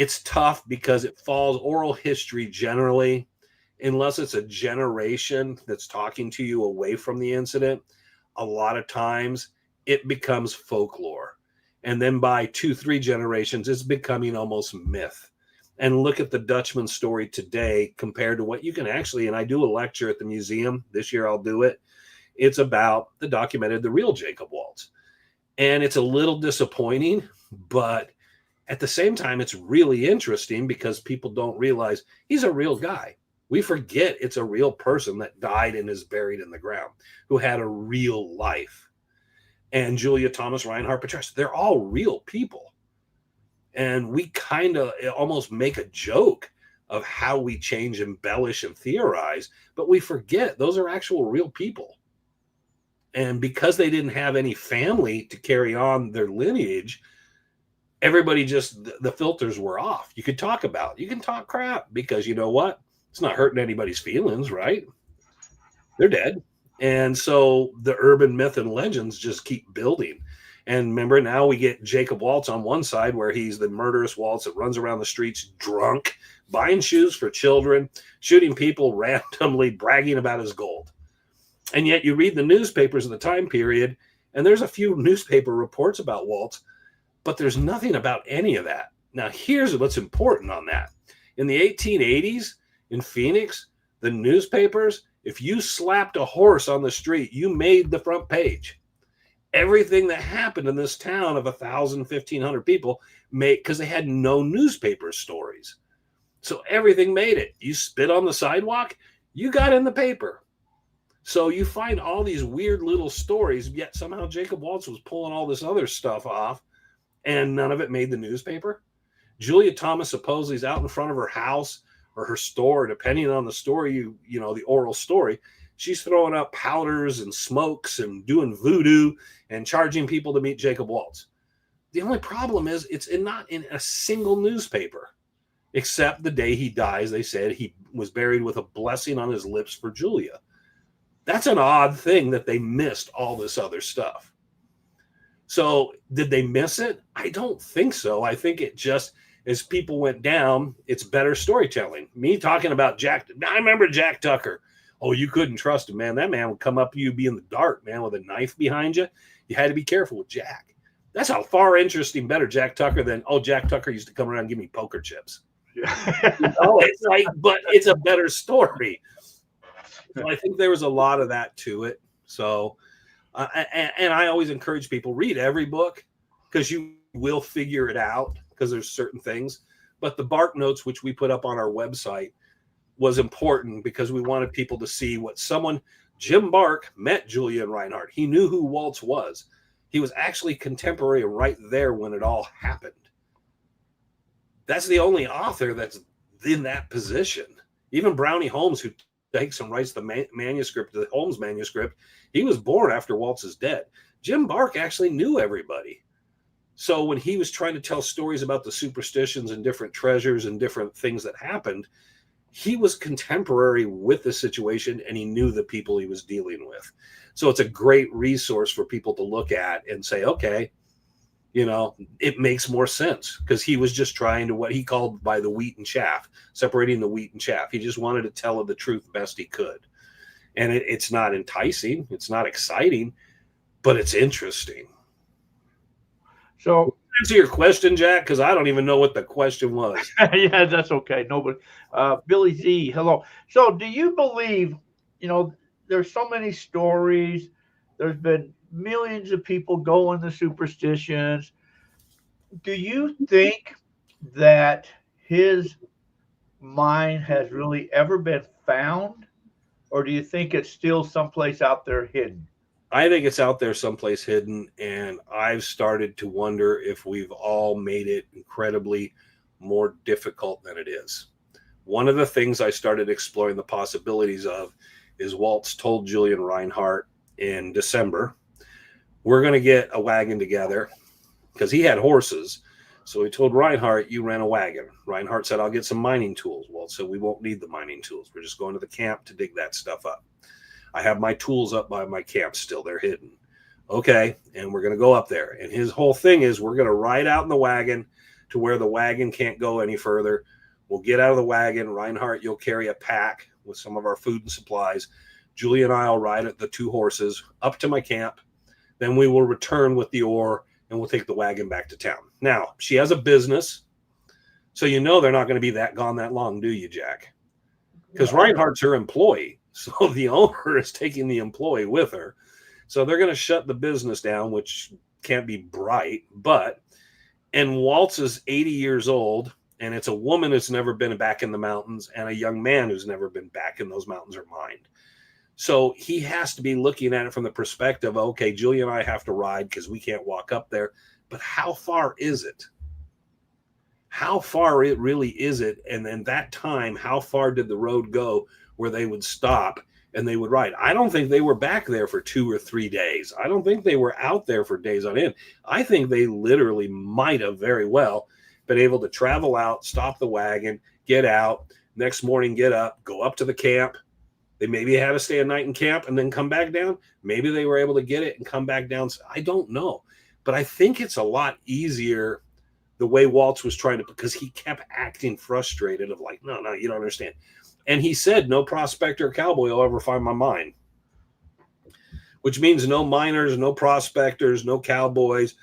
it's tough because it falls oral history generally, unless it's a generation that's talking to you away from the incident, a lot of times it becomes folklore. And then by 2-3 generations, it's becoming almost myth. And look at the Dutchman story today compared to what you can actually, and I do a lecture at the museum this year, I'll do it. It's about the real Jacob Waltz. And it's a little disappointing, but at the same time, it's really interesting because people don't realize he's a real guy. We forget it's a real person that died and is buried in the ground, who had a real life. And Julia Thomas Reinhardt Patricia, they're all real people. And we kind of almost make a joke of how we change, embellish, and theorize, but we forget those are actual real people. And because they didn't have any family to carry on their lineage, everybody just, the filters were off. You could talk about, you can talk crap because you know what? It's not hurting anybody's feelings, right? They're dead. And so the urban myth and legends just keep building. And remember, now we get Jacob Waltz on one side where he's the murderous Waltz that runs around the streets drunk, buying shoes for children, shooting people randomly, bragging about his gold. And yet you read the newspapers of the time period, and there's a few newspaper reports about Waltz, but there's nothing about any of that. Now, here's what's important on that. In the 1880s, in Phoenix, the newspapers, if you slapped a horse on the street, you made the front page. Everything that happened in this town of 1,000, 1,500 people made, because they had no newspaper stories. So everything made it. You spit on the sidewalk, you got in the paper. So you find all these weird little stories, yet somehow Jacob Waltz was pulling all this other stuff off, and none of it made the newspaper. Julia Thomas supposedly is out in front of her house or her store, depending on the story, you know, the oral story, she's throwing up powders and smokes and doing voodoo and charging people to meet Jacob Waltz. The only problem is it's not in a single newspaper, except the day he dies. They said he was buried with a blessing on his lips for Julia. That's an odd thing that they missed all this other stuff. So did they miss it? I don't think so. I think it just, as people went down, it's better storytelling. Me talking about Jack, I remember Jack Tucker. Oh, you couldn't trust him, man. That man would come up to you, be in the dark, man, with a knife behind you. You had to be careful with Jack. That's how far interesting better Jack Tucker than, oh, Jack Tucker used to come around and give me poker chips. It's like, but it's a better story. So I think there was a lot of that to it. So, and I always encourage people, read every book because you will figure it out, because there's certain things. But the Bark Notes, which we put up on our website, was important because we wanted people to see what Jim Bark met Julian Reinhardt. He knew who Waltz was. He was actually contemporary right there when it all happened. That's the only author that's in that position. Even Brownie Holmes, who takes and writes the manuscript, the Holmes manuscript, he was born after Waltz is dead. Jim Bark actually knew everybody. So when he was trying to tell stories about the superstitions and different treasures and different things that happened, he was contemporary with the situation and he knew the people he was dealing with. So it's a great resource for people to look at and say, okay, you know, it makes more sense, because he was just trying to, what he called by the wheat and chaff, separating the wheat and chaff. He just wanted to tell the truth best he could. And it's not enticing. It's not exciting, but it's interesting. So, answer your question, Jack, because I don't even know what the question was. yeah, that's okay. Nobody. Billy Z, hello. So do you believe, you know, there's so many stories, there's been millions of people go into superstitions. Do you think that his mind has really ever been found, or do you think it's still someplace out there hidden? I think it's out there someplace hidden, and I've started to wonder if we've all made it incredibly more difficult than it is. One of the things I started exploring the possibilities of is Waltz told Julian Reinhardt in December, we're going to get a wagon together, because he had horses. So he told Reinhardt, you rent a wagon. Reinhardt said, I'll get some mining tools. Waltz said, we won't need the mining tools. We're just going to the camp to dig that stuff up. I have my tools up by my camp still. They're hidden. Okay. And we're going to go up there. And his whole thing is we're going to ride out in the wagon to where the wagon can't go any further. We'll get out of the wagon. Reinhardt, you'll carry a pack with some of our food and supplies. Julie and I will ride at the 2 horses up to my camp. Then we will return with the ore and we'll take the wagon back to town. Now, she has a business, so you know they're not going to be gone that long, do you, Jack? Because Reinhardt's her employee, so the owner is taking the employee with her. So they're going to shut the business down, which can't be bright. And Waltz is 80 years old, and it's a woman who's never been back in the mountains and a young man who's never been back in those mountains or mined. So he has to be looking at it from the perspective, okay, Julie and I have to ride because we can't walk up there. But how far is it? How far it really is it? And then that time, how far did the road go where they would stop and they would ride? I don't think they were back there for 2 or 3 days. I don't think they were out there for days on end. I think they literally might have very well been able to travel out, stop the wagon, get out, next morning get up, go up to the camp. They maybe had to stay a night in camp and then come back down. Maybe they were able to get it and come back down. I don't know. But I think it's a lot easier the way Waltz was trying to, because he kept acting frustrated of like, no, you don't understand. And he said, no prospector or cowboy will ever find my mine, which means no miners, no prospectors, no cowboys.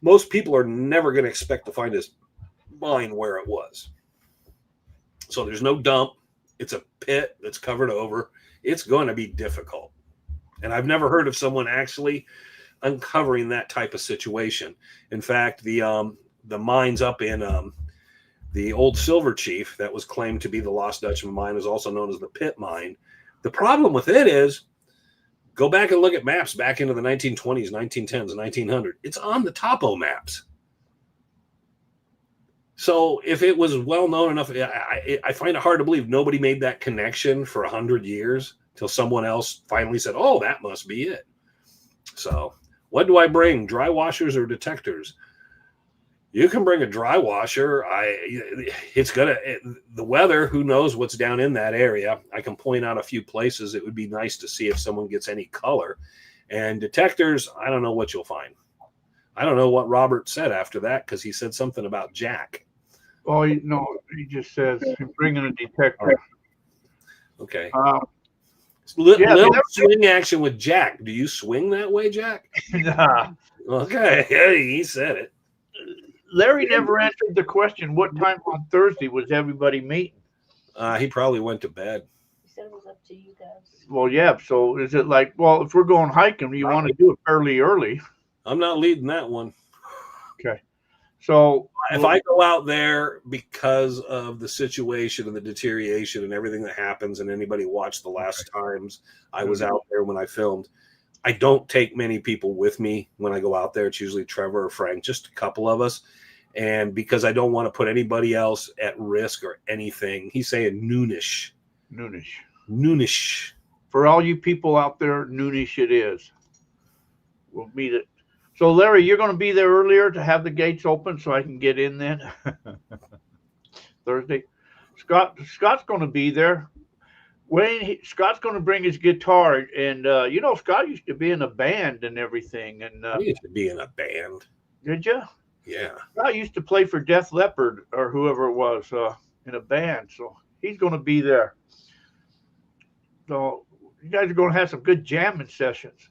Most people are never going to expect to find his mine where it was. So there's no dump. It's a pit that's covered over. It's going to be difficult. And I've never heard of someone actually uncovering that type of situation. In fact, the mines up in the old Silver Chief that was claimed to be the Lost Dutchman mine is also known as the Pit Mine. The problem with it is, go back and look at maps back into the 1920s, 1910s, 1900s. It's on the topo maps. So if it was well known enough, I find it hard to believe nobody made that connection for 100 years till someone else finally said, oh, that must be it. So what do I bring? Dry washers or detectors? You can bring a dry washer. The weather, who knows what's down in that area. I can point out a few places. It would be nice to see if someone gets any color. And detectors, I don't know what you'll find. I don't know what Robert said after that, because he said something about Jack. Oh, no, he just says bringing a detector. Okay. Yeah, swing action with Jack. Do you swing that way, Jack? Nah. Okay, he said it. Larry never answered the question, what time on Thursday was everybody meeting? He probably went to bed. He said it was up to you guys. Well, yeah, so is it like, well, if we're going hiking, you want to do it fairly early. I'm not leading that one. Okay. So if I go out there because of the situation and the deterioration and everything that happens, and anybody watched the last times I was out there when I filmed, I don't take many people with me when I go out there. It's usually Trevor or Frank, just a couple of us. And because I don't want to put anybody else at risk or anything. He's saying noonish. For all you people out there, noonish it is. We'll meet it. So, Larry, you're going to be there earlier to have the gates open so I can get in then? Thursday. Scott's going to be there. Scott's going to bring his guitar. And, Scott used to be in a band and everything. And he used to be in a band. Did you? Yeah. Scott used to play for Def Leppard or whoever it was in a band. So he's going to be there. So you guys are going to have some good jamming sessions.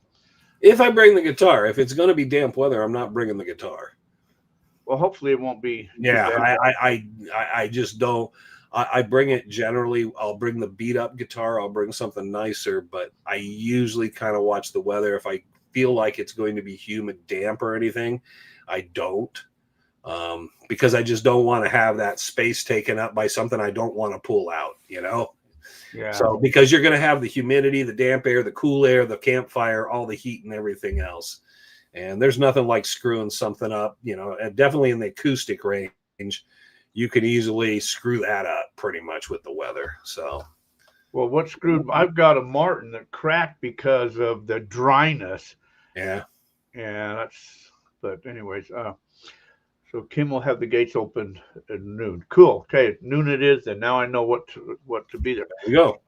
If I bring the guitar, if it's going to be damp weather, I'm not bringing the guitar. Well, hopefully it won't be. Yeah, I just don't. I bring it generally. I'll bring the beat up guitar. I'll bring something nicer, but I usually kind of watch the weather. If I feel like it's going to be humid, damp, or anything, I don't, because I just don't want to have that space taken up by something I don't want to pull out. Yeah. So because you're going to have the humidity, the damp air, the cool air, the campfire, all the heat and everything else. And there's nothing like screwing something up, and definitely in the acoustic range, you can easily screw that up pretty much with the weather. So, well, what screwed? I've got a Martin that cracked because of the dryness. Yeah. Yeah. But anyways, so Kim will have the gates open at noon. Cool. Okay, noon it is, and now I know what to be there. There you go.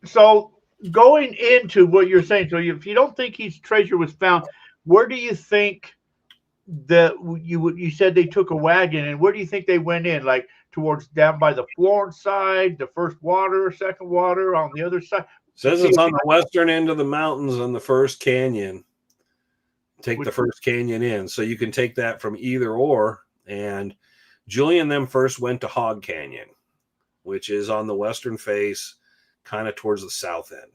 So going into what you're saying, so if you don't think his treasure was found, where do you think you said they took a wagon, and where do you think they went in? Like towards down by the Florence side, the first water, second water on the other side? Says it's on the western end of the mountains on the first canyon. Take the first canyon in. So you can take that from either or. And Julie and them first went to Hog Canyon, which is on the western face, kind of towards the south end.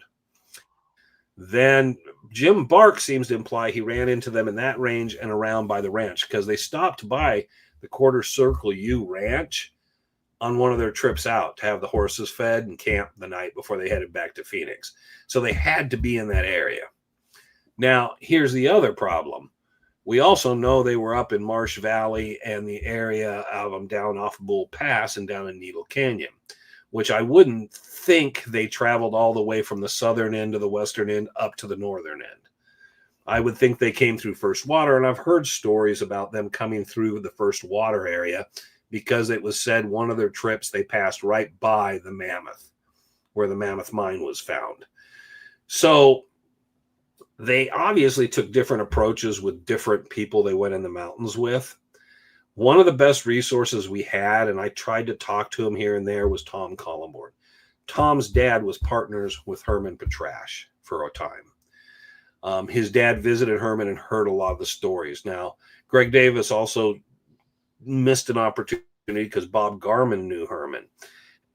Then Jim Bark seems to imply he ran into them in that range and around by the ranch, because they stopped by the Quarter Circle U Ranch on one of their trips out to have the horses fed and camp the night before they headed back to Phoenix. So they had to be in that area. Now, here's the other problem. We also know they were up in Marsh Valley and the area of them down off Bull Pass and down in Needle Canyon, which I wouldn't think they traveled all the way from the southern end to the western end up to the northern end. I would think they came through First Water, and I've heard stories about them coming through the First Water area because it was said one of their trips they passed right by the Mammoth, where the Mammoth mine was found. So they obviously took different approaches with different people they went in the mountains with. One of the best resources we had, and I tried to talk to him here and there, was Tom Collenborn. Tom's dad was partners with Herman Petrash for a time. His dad visited Herman and heard a lot of the stories. Now, Greg Davis also missed an opportunity because Bob Garman knew Herman.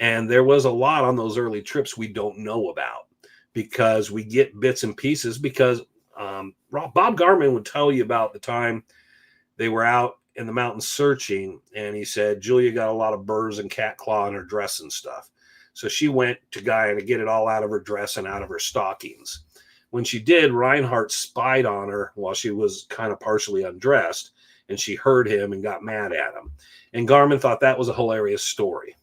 And there was a lot on those early trips we don't know about, because we get bits and pieces, because Bob Garman would tell you about the time they were out in the mountains searching, and he said Julia got a lot of burrs and cat claw in her dress and stuff. So she went to Guyana to get it all out of her dress and out of her stockings. When she did, Reinhardt spied on her while she was kind of partially undressed, and she heard him and got mad at him. And Garman thought that was a hilarious story.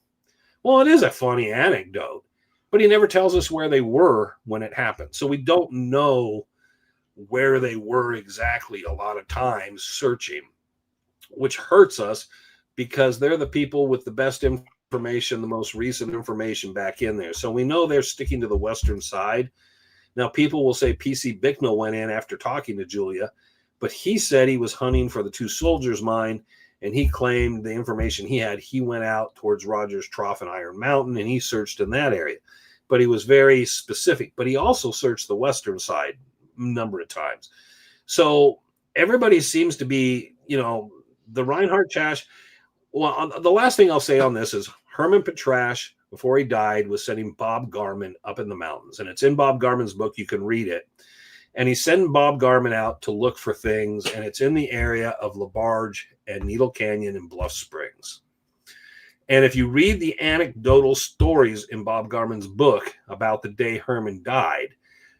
Well, it is a funny anecdote, but he never tells us where they were when it happened. So we don't know where they were exactly a lot of times searching, which hurts us because they're the people with the best information, the most recent information back in there. So we know they're sticking to the western side. Now, people will say P.C. Bicknell went in after talking to Julia, but he said he was hunting for the Two Soldiers mine, and he claimed the information he had, he went out towards Rogers Trough and Iron Mountain, and he searched in that area. But he was very specific. But he also searched the western side a number of times. So everybody seems to be, the Reinhardt Chash. Well, the last thing I'll say on this is Herman Petrash, before he died, was sending Bob Garman up in the mountains. And it's in Bob Garman's book. You can read it. And he's sending Bob Garman out to look for things. And it's in the area of LaBarge and Needle Canyon and Bluff Springs. And if you read the anecdotal stories in Bob Garman's book about the day Herman died,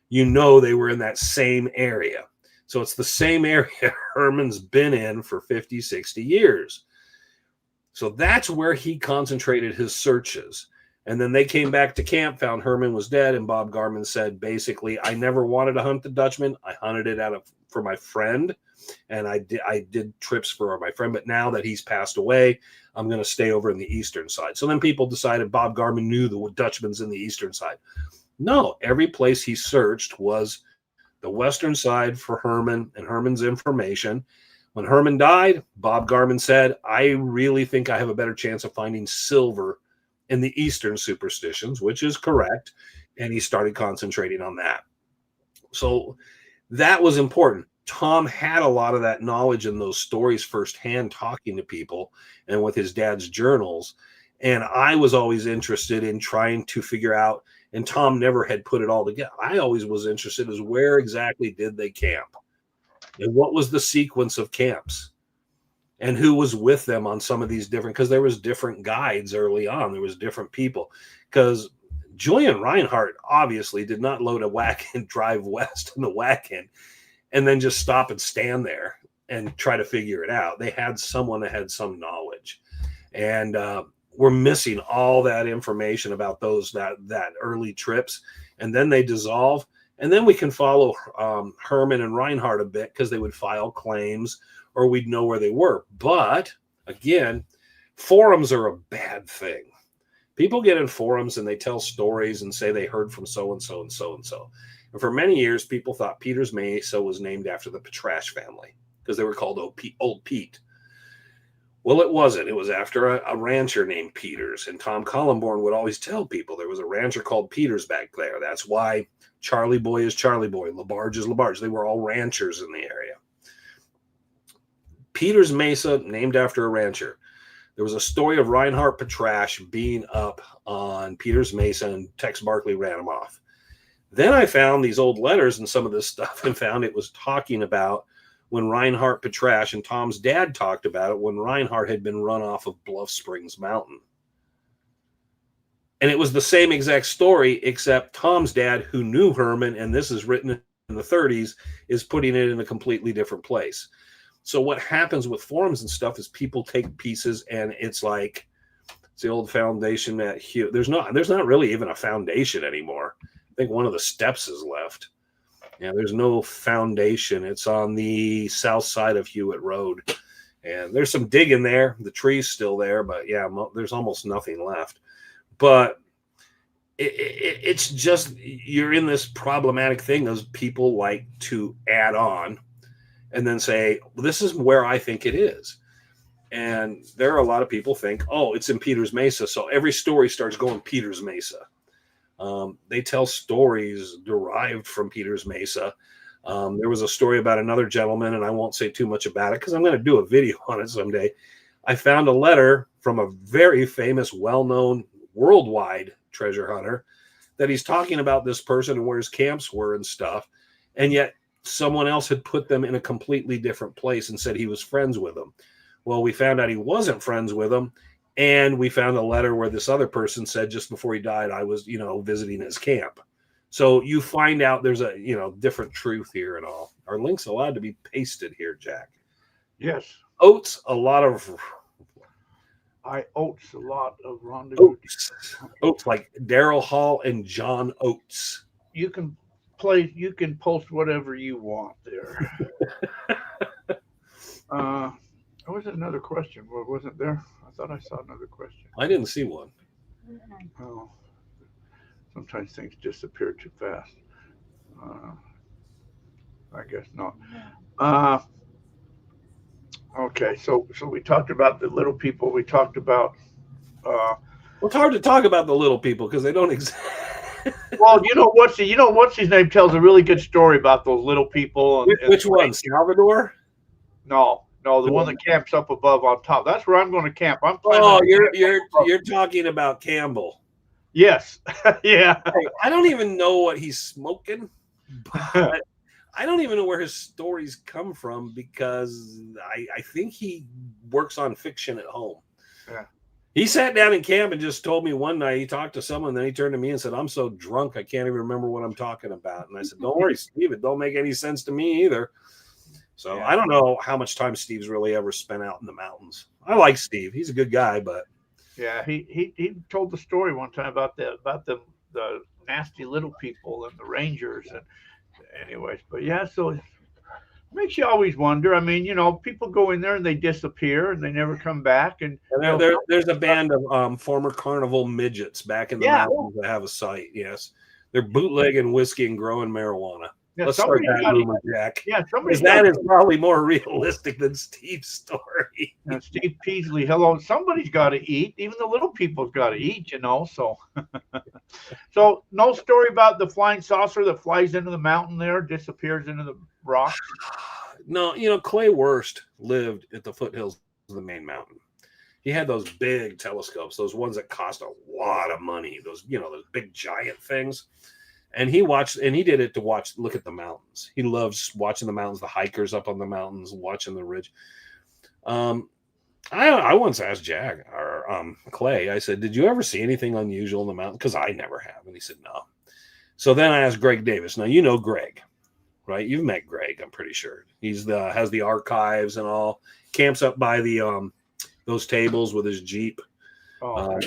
you know they were in that same area. So it's the same area Herman's been in for 50, 60 years. So that's where he concentrated his searches. And then they came back to camp, found Herman was dead, and Bob Garman said, basically, I never wanted to hunt the Dutchman. I hunted it for my friend, and I did trips for my friend. But now that he's passed away, I'm going to stay over in the eastern side. So then people decided Bob Garman knew the Dutchman's in the eastern side. No, every place he searched was the western side for Herman and Herman's information. When Herman died, Bob Garman said, I really think I have a better chance of finding silver in the eastern superstitions, which is correct. And he started concentrating on that. So that was important. Tom had a lot of that knowledge and those stories firsthand, talking to people and with his dad's journals. And I was always interested in trying to figure out, and Tom never had put it all together. I always was interested as where exactly did they camp? And what was the sequence of camps? And who was with them on some of these different, because there was different guides early on. There was different people. Because Julian Reinhardt obviously did not load a wagon, drive west in the wagon, and then just stop and stand there and try to figure it out. They had someone that had some knowledge. And we're missing all that information about those that early trips. And then they dissolve. And then we can follow Herman and Reinhardt a bit because they would file claims or we'd know where they were. But again, forums are a bad thing. People get in forums and they tell stories and say they heard from so-and-so and so-and-so. And for many years, people thought Peters Mesa was named after the Petrash family. because they were called Old Pete. Well, it wasn't. It was after a rancher named Peters. And Tom Collenborn would always tell people there was a rancher called Peters back there. That's why Charlie Boy is Charlie Boy. LaBarge is LaBarge. They were all ranchers in the area. Peters Mesa, named after a rancher. There was a story of Reinhard Petrasch being up on Peters Mesa, and Tex Barkley ran him off. Then I found these old letters and some of this stuff and found it was talking about when Reinhard Petrasch, and Tom's dad talked about it, when Reinhard had been run off of Bluff Springs Mountain. And it was the same exact story, except Tom's dad, who knew Herman, and this is written in the 30s, is putting it in a completely different place. So what happens with forums and stuff is people take pieces, and it's like it's the old foundation at Hugh. There's not really even a foundation anymore. I think one of the steps is left. Yeah, there's no foundation. It's on the south side of Hewitt Road. And there's some digging there. The tree's still there, but yeah, there's almost nothing left. But it's just, you're in this problematic thing of people like to add on and then say, well, this is where I think it is. And there are a lot of people think, oh, it's in Peters Mesa. So every story starts going Peters Mesa. They tell stories derived from Peters Mesa. There was a story about another gentleman, and I won't say too much about it because I'm going to do a video on it someday. I found a letter from a very famous, well-known worldwide treasure hunter that he's talking about this person and where his camps were and stuff. And yet someone else had put them in a completely different place and said he was friends with them. Well, we found out he wasn't friends with them. And we found a letter where this other person said just before he died, I was, visiting his camp. So you find out there's a, different truth here and all. Are links allowed to be pasted here, Jack? Yes. Oates, a lot of rendezvous. Oates like Daryl Hall and John Oates. You can post whatever you want there. Was it another question? What wasn't there? I thought I saw another question. I didn't see one. Oh, sometimes things disappear too fast. I guess not. Okay, so we talked about the little people. We talked about. Well, it's hard to talk about the little people because they don't exist. Well, what's his name tells a really good story about those little people. Which one? Salvador? No, the one that camps up above on top. That's where I'm going to camp. You're talking about Campbell. Yes. Yeah. I don't even know what he's smoking, but I don't even know where his stories come from because I think he works on fiction at home. Yeah. He sat down in camp and just told me one night, he talked to someone, then he turned to me and said, I'm so drunk, I can't even remember what I'm talking about. And I said, don't worry, Steve, it don't make any sense to me either. So yeah. I don't know how much time Steve's really ever spent out in the mountains. I like Steve. He's a good guy, but yeah, he told the story one time about the nasty little people and the Rangers and anyways, but yeah, so it makes you always wonder. I mean, people go in there and they disappear and they never come back. And there's a band of former carnival midgets back in the mountains that have a site. Yes, they're bootlegging whiskey and growing marijuana. Yeah, let's start that rumor, Jack. Yeah, that is probably more realistic than Steve's story. And Steve Peasley, hello. Somebody's got to eat. Even the little people's got to eat, So, so no story about the flying saucer that flies into the mountain there, disappears into the rock. No, Clay Wurst lived at the foothills of the main mountain. He had those big telescopes, those ones that cost a lot of money. Those big giant things. And he did it to look at the mountains. He loves watching the mountains, the hikers up on the mountains, watching the ridge. I once asked Jack or Clay, I said, did you ever see anything unusual in the mountain? Because I never have. And he said, no. So then I asked Greg Davis. Now, you know Greg, right? You've met Greg, I'm pretty sure. He's has the archives and all, camps up by the those tables with his Jeep.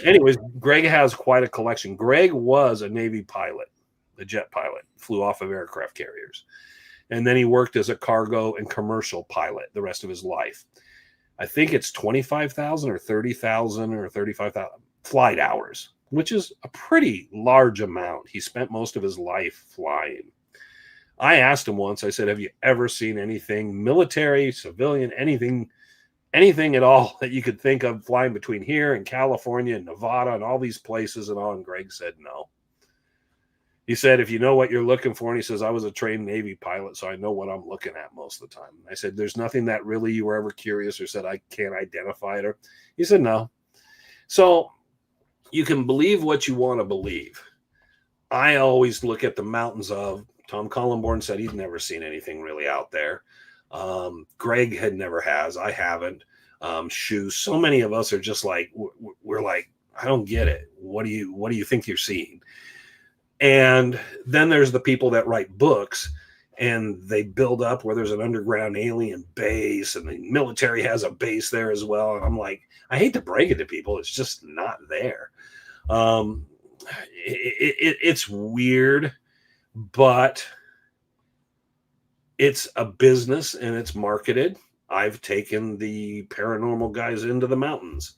Anyways, Greg has quite a collection. Greg was a Navy pilot. A jet pilot, flew off of aircraft carriers. And then he worked as a cargo and commercial pilot the rest of his life. I think it's 25,000 or 30,000 or 35,000 flight hours, which is a pretty large amount. He spent most of his life flying. I asked him once, I said, have you ever seen anything military, civilian, anything at all that you could think of flying between here and California and Nevada and all these places and all? And Greg said no. He said, if you know what you're looking for, and he says, I was a trained Navy pilot, so I know what I'm looking at most of the time. I said, there's nothing that really you were ever curious or said, I can't identify it? Or he said, no. So you can believe what you want to believe. I always look at the mountains of, Tom Collenborn said he'd never seen anything really out there. Greg had never has. I haven't. So many of us are just like, we're like, I don't get it. What do you think you're seeing? And then there's the people that write books and they build up where there's an underground alien base and the military has a base there as well. And I'm like, I hate to break it to people. It's just not there. It's weird, but it's a business and it's marketed. I've taken the paranormal guys into the mountains.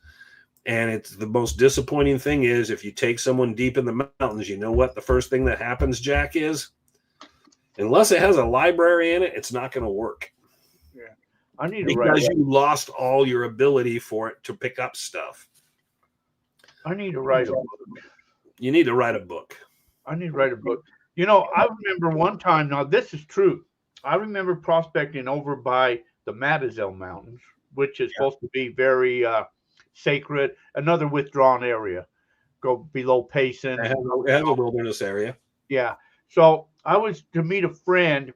And it's the most disappointing thing is if you take someone deep in the mountains, you know what the first thing that happens, Jack, is unless it has a library in it, it's not going to work. Yeah, I need to because you lost all your ability for it to pick up stuff. I need to write a book. You need to write a book. I need to write a book. You know, I remember one time. Now this is true. I remember prospecting over by the Matazel Mountains, which is supposed to be very sacred, another withdrawn area. Go below Payson. It has a wilderness area. Yeah. So I was to meet a friend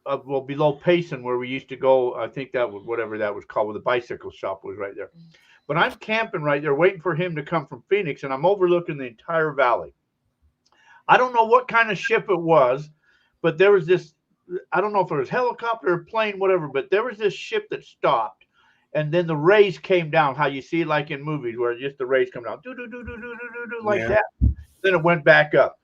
below Payson where we used to go. I think that was whatever that was called, where the bicycle shop was right there. But I'm camping right there waiting for him to come from Phoenix, and I'm overlooking the entire valley. I don't know what kind of ship it was, but there was this, I don't know if it was helicopter or plane, whatever, but there was this ship that stopped. And then the rays came down, how you see it like in movies where just the rays come down, like that. Then it went back up.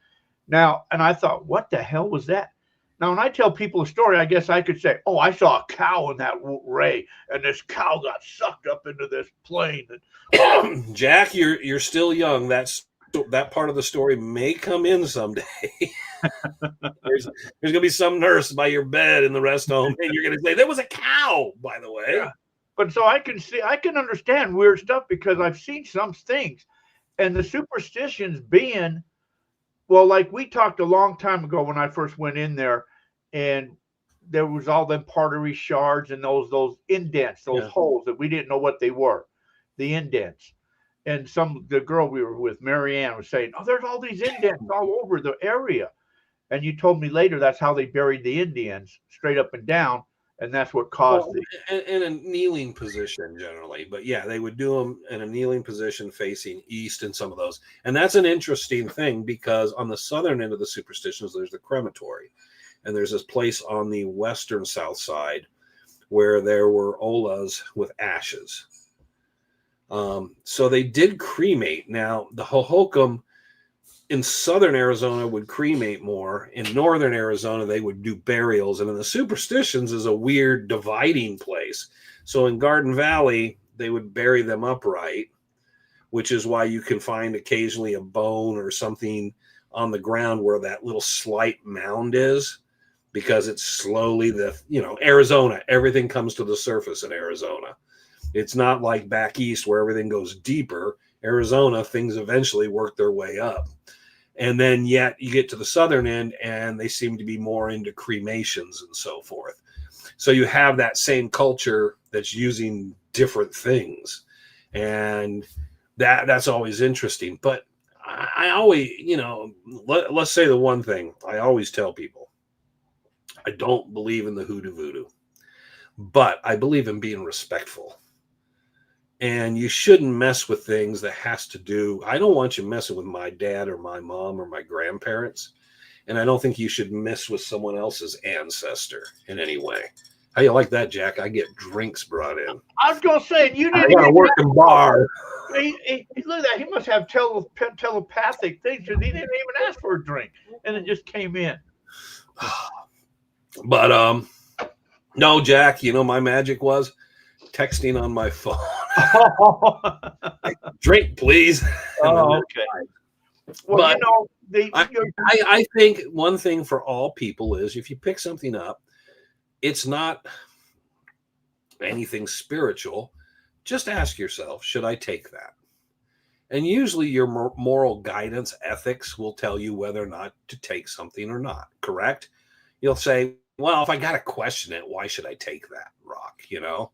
Now, and I thought, what the hell was that? Now, when I tell people a story, I guess I could say, oh, I saw a cow in that ray, and this cow got sucked up into this plane. Jack, you're still young. That part of the story may come in someday. There's going to be some nurse by your bed in the rest home, and you're going to say, there was a cow, by the way. Yeah. But so I can understand weird stuff because I've seen some things, and the superstitions being, well, like we talked a long time ago when I first went in there, and there was all them pottery shards and those indents, those holes that we didn't know what they were, the indents. And the girl we were with, Marianne, was saying, oh, there's all these indents all over the area. And you told me later that's how they buried the Indians, straight up and down. And that's what caused in a kneeling position generally. But yeah, they would do them in a kneeling position facing east in some of those. And that's an interesting thing because on the southern end of the superstitions, there's the crematory. And there's this place on the western south side where there were olas with ashes. So they did cremate. Now, the Hohokam in southern Arizona would cremate more. In northern Arizona, they would do burials. And in the superstitions is a weird dividing place. So in Garden Valley, they would bury them upright, which is why you can find occasionally a bone or something on the ground where that little slight mound is, because it's slowly Arizona, everything comes to the surface in Arizona. It's not like back east where everything goes deeper. Arizona, things eventually work their way up. And then yet you get to the southern end and they seem to be more into cremations and so forth. So you have that same culture that's using different things. And that's always interesting. But I always, let's say the one thing I always tell people, I don't believe in the hoodoo voodoo, but I believe in being respectful. And you shouldn't mess with things that has to do. I don't want you messing with my dad or my mom or my grandparents. And I don't think you should mess with someone else's ancestor in any way. How you like that, Jack? I get drinks brought in. I was going to say, you I didn't got a working bar. Look at that. He must have telepathic things because he didn't even ask for a drink. And it just came in. But, no, Jack, my magic was texting on my phone. Drink, please. Oh, okay. Well, But you know, I think one thing for all people is if you pick something up, it's not anything spiritual. Just ask yourself, should I take that? And usually your moral guidance, ethics will tell you whether or not to take something or not, correct? You'll say, well, if I got to question it, why should I take that rock, you know?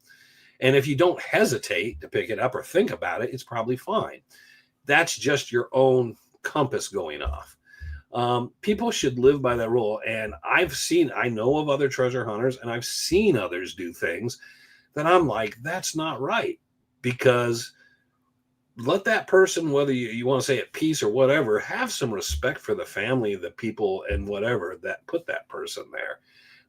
And if you don't hesitate to pick it up or think about it, it's probably fine. That's just your own compass going off. People should live by that rule. And I know of other treasure hunters, and I've seen others do things that I'm like, that's not right. Because let that person, whether you want to say at peace or whatever, have some respect for the family, the people, and whatever that put that person there.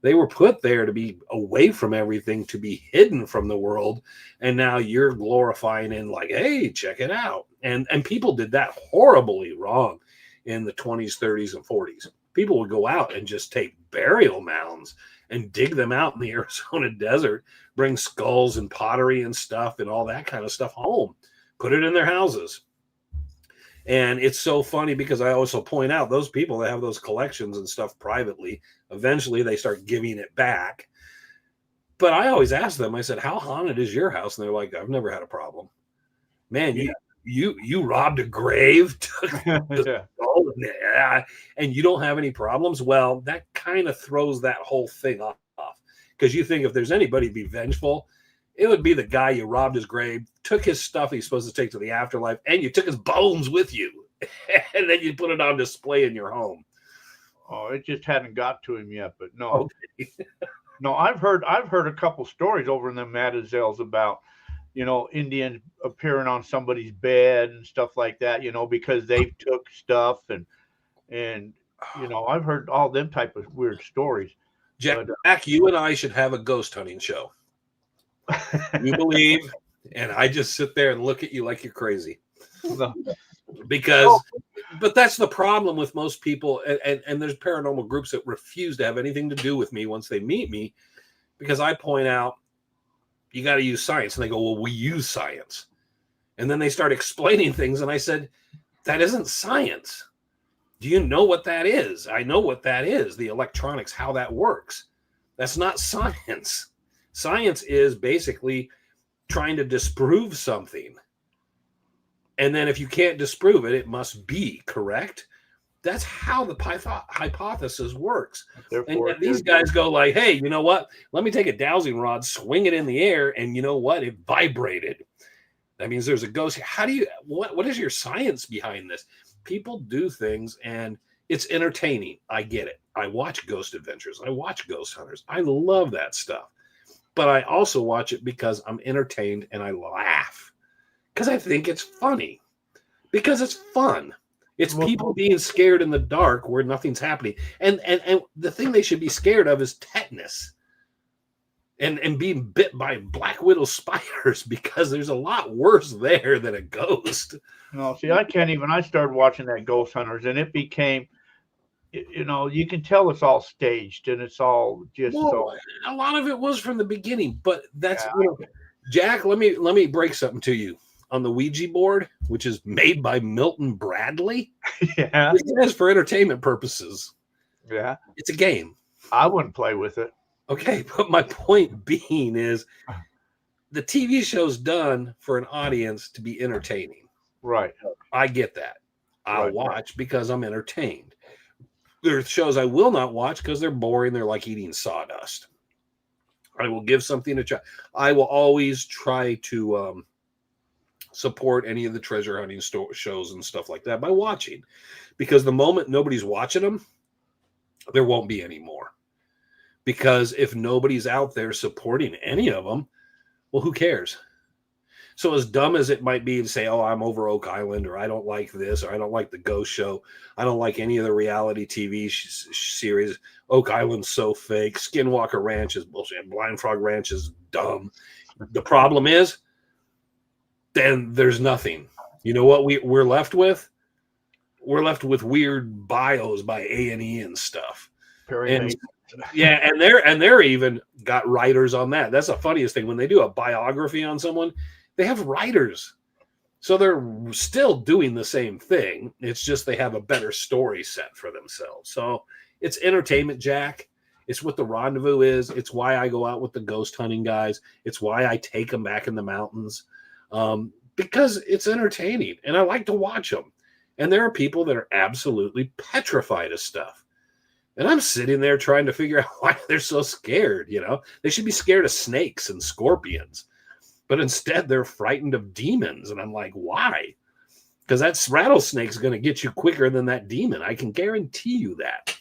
They were put there to be away from everything, to be hidden from the world. And now you're glorifying and like, hey, check it out. And people did that horribly wrong in the 20s, 30s, and 40s. People would go out and just take burial mounds and dig them out in the Arizona desert, bring skulls and pottery and stuff and all that kind of stuff home, put it in their houses. And it's so funny because I also point out those people that have those collections and stuff privately, eventually they start giving it back. But I always ask them, I said, how haunted is your house? And they're like, I've never had a problem. Man, you robbed a grave, took and you don't have any problems. Well, that kind of throws that whole thing off. Because you think if there's anybody be vengeful, it would be the guy you robbed his grave, took his stuff he's supposed to take to the afterlife, and you took his bones with you. And then you put it on display in your home. Oh, it just hadn't got to him yet, but no. Okay. No, I've heard a couple stories over in the Madazels about, you know, Indians appearing on somebody's bed and stuff like that, you know, because they took stuff and you know, I've heard all them type of weird stories. Jack, you and I should have a ghost hunting show. You believe, and I just sit there and look at you like you're crazy. No. But that's the problem with most people, and there's paranormal groups that refuse to have anything to do with me once they meet me, because I point out you got to use science, and they go, well, we use science, and then they start explaining things, and I said, that isn't science. Do you know what that is? I know what that is, the electronics, how that works. That's not science. Science is basically trying to disprove something. And then if you can't disprove it, it must be correct. That's how the hypothesis works. And these guys go like, hey, you know what? Let me take a dowsing rod, swing it in the air, and you know what? It vibrated. That means there's a ghost here. How do you, what is your science behind this? People do things, and it's entertaining. I get it. I watch Ghost Adventures. I watch Ghost Hunters. I love that stuff. But I also watch it because I'm entertained and I laugh. Because I think it's funny. Because it's fun. It's people being scared in the dark where nothing's happening. And the thing they should be scared of is tetanus. And being bit by black widow spiders, because there's a lot worse there than a ghost. No, see, I can't even. I started watching that Ghost Hunters, and it became, you know, you can tell it's all staged and it's all just so. A lot of it was from the beginning, but that's Jack. Let me break something to you. On the Ouija board, which is made by Milton Bradley, yeah, it says for entertainment purposes. Yeah, it's a game. I wouldn't play with it. Okay, but my point being is, the TV show's done for an audience to be entertaining. Right. I get that. I'll watch because I'm entertained. There are shows I will not watch because they're boring. They're like eating sawdust. I will give something a try. I will always try to support any of the treasure hunting shows and stuff like that by watching, because the moment nobody's watching them, there won't be any more. Because if nobody's out there supporting any of them, well, who cares? So as dumb as it might be to say, oh, I'm over Oak Island, or I don't like this, or I don't like the Ghost Show, I don't like any of the reality TV series, Oak Island's so fake, Skinwalker Ranch is bullshit, Blind Frog Ranch is dumb. The problem is, then there's nothing. You know what we're left with? We're left with weird bios by A&E and stuff. And they're even got writers on that. That's the funniest thing. When they do a biography on someone, they have writers. So they're still doing the same thing. It's just they have a better story set for themselves. So it's entertainment, Jack. It's what the rendezvous is. It's why I go out with the ghost hunting guys. It's why I take them back in the mountains, because it's entertaining and I like to watch them. And there are people that are absolutely petrified of stuff. And I'm sitting there trying to figure out why they're so scared. You know, they should be scared of snakes and scorpions, but instead they're frightened of demons. And I'm like, why? Because that rattlesnake's going to get you quicker than that demon. I can guarantee you that.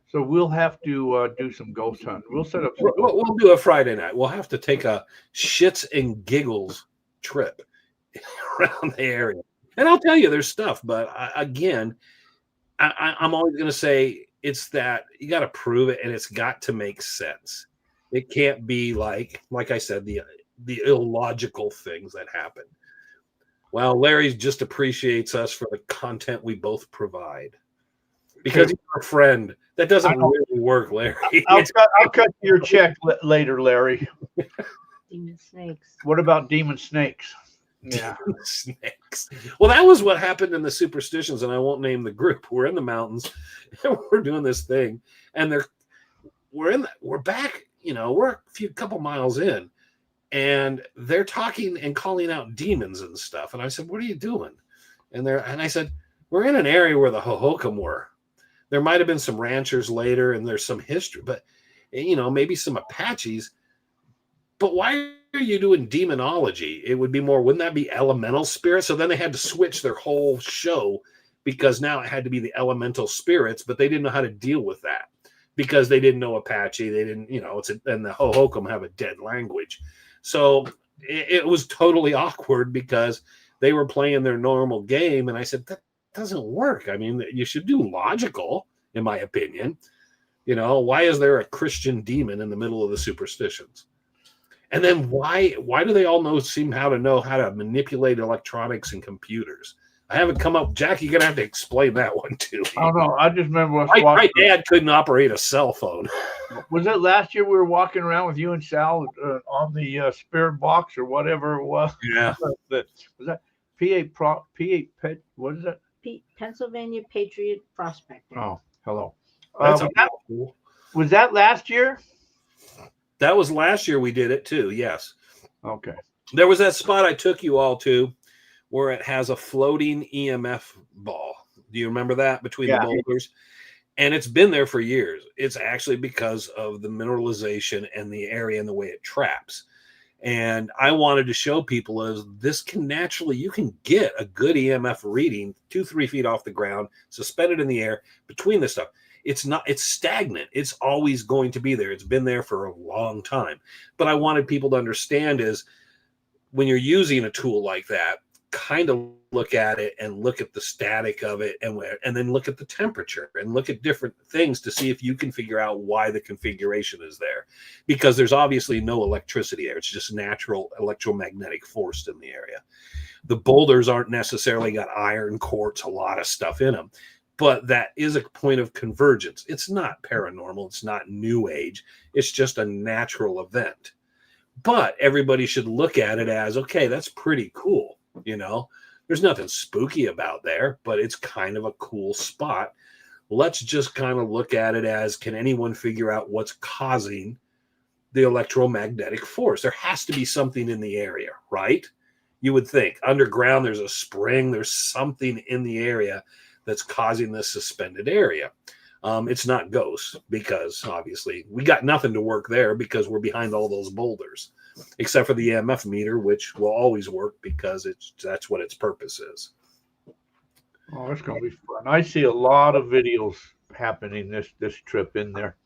So we'll have to do some ghost hunting. We'll set up. We'll do a Friday night. We'll have to take a shits and giggles trip around the area. And I'll tell you, there's stuff. But I'm always going to say it's that you got to prove it, and it's got to make sense. It can't be like I said, the illogical things that happen. Well, Larry just appreciates us for the content we both provide. Because he's our friend. That doesn't really work, Larry. I'll cut your check later, Larry. Demon snakes. What about demon snakes? Yeah. Demon snakes. Well, that was what happened in the superstitions, and I won't name the group. We're in the mountains, and we're doing this thing, and we're back. You know, we're a couple miles in, and they're talking and calling out demons and stuff. And I said, "What are you doing?" And I said, "We're in an area where the Hohokam were. There might have been some ranchers later, and there's some history, but maybe some Apaches. But why are you doing demonology? It would be more, wouldn't that be elemental spirits?" So then they had to switch their whole show because now it had to be the elemental spirits, but they didn't know how to deal with that because they didn't know Apache. They didn't, and the Hohokam have a dead language. So it was totally awkward because they were playing their normal game. And I said, that doesn't work. I mean, you should do logical, in my opinion. Why is there a Christian demon in the middle of the superstitions? And then why do they all seem to know how to manipulate electronics and computers? I haven't come up. Jack, you're gonna have to explain that one too. I don't know. I just remember my dad couldn't operate a cell phone. Was it last year we were walking around with you and Sal on the spirit box or whatever it was? Yeah. Was that what is that? Pennsylvania Patriot Prospector. Oh, hello. Was that last year? That was last year we did it too, yes. Okay. There was that spot I took you all to where it has a floating EMF ball. Do you remember that between the boulders? And it's been there for years. It's actually because of the mineralization and the area and the way it traps. And I wanted to show people is this can naturally, you can get a good EMF reading 2-3 feet off the ground, suspended in the air between this stuff. It's stagnant. It's always going to be there. It's been there for a long time. But I wanted people to understand is when you're using a tool like that, kind of look at it and look at the static of it and then look at the temperature and look at different things to see if you can figure out why the configuration is there. Because there's obviously no electricity there. It's just natural electromagnetic force in the area. The boulders aren't necessarily got iron, quartz, a lot of stuff in them. But that is a point of convergence. It's not paranormal. It's not new age. It's just a natural event. But everybody should look at it as, okay, that's pretty cool. There's nothing spooky about there, but it's kind of a cool spot. Let's just kind of look at it as, can anyone figure out what's causing the electromagnetic force? There has to be something in the area, right? You would think underground, there's a spring, there's something in the area that's causing this suspended area. It's not ghosts because obviously we got nothing to work there because we're behind all those boulders, except for the EMF meter, which will always work because that's what its purpose is. Oh, it's going to be fun. I see a lot of videos happening this trip in there.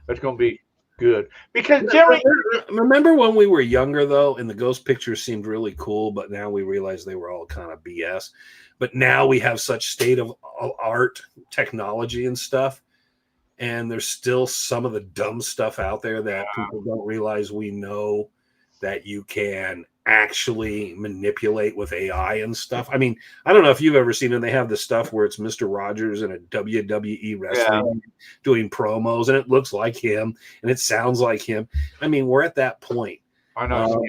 That's going to be good because Jerry. Remember when we were younger though, and the ghost pictures seemed really cool, but now we realize they were all kind of BS. But now we have such state of art technology and stuff, and there's still some of the dumb stuff out there that people don't realize we know that you can actually manipulate with AI and stuff. I mean, I don't know if you've ever seen it. They have the stuff where it's Mr. Rogers in a WWE wrestling doing promos, and it looks like him and it sounds like him. I mean, we're at that point. I know, scary.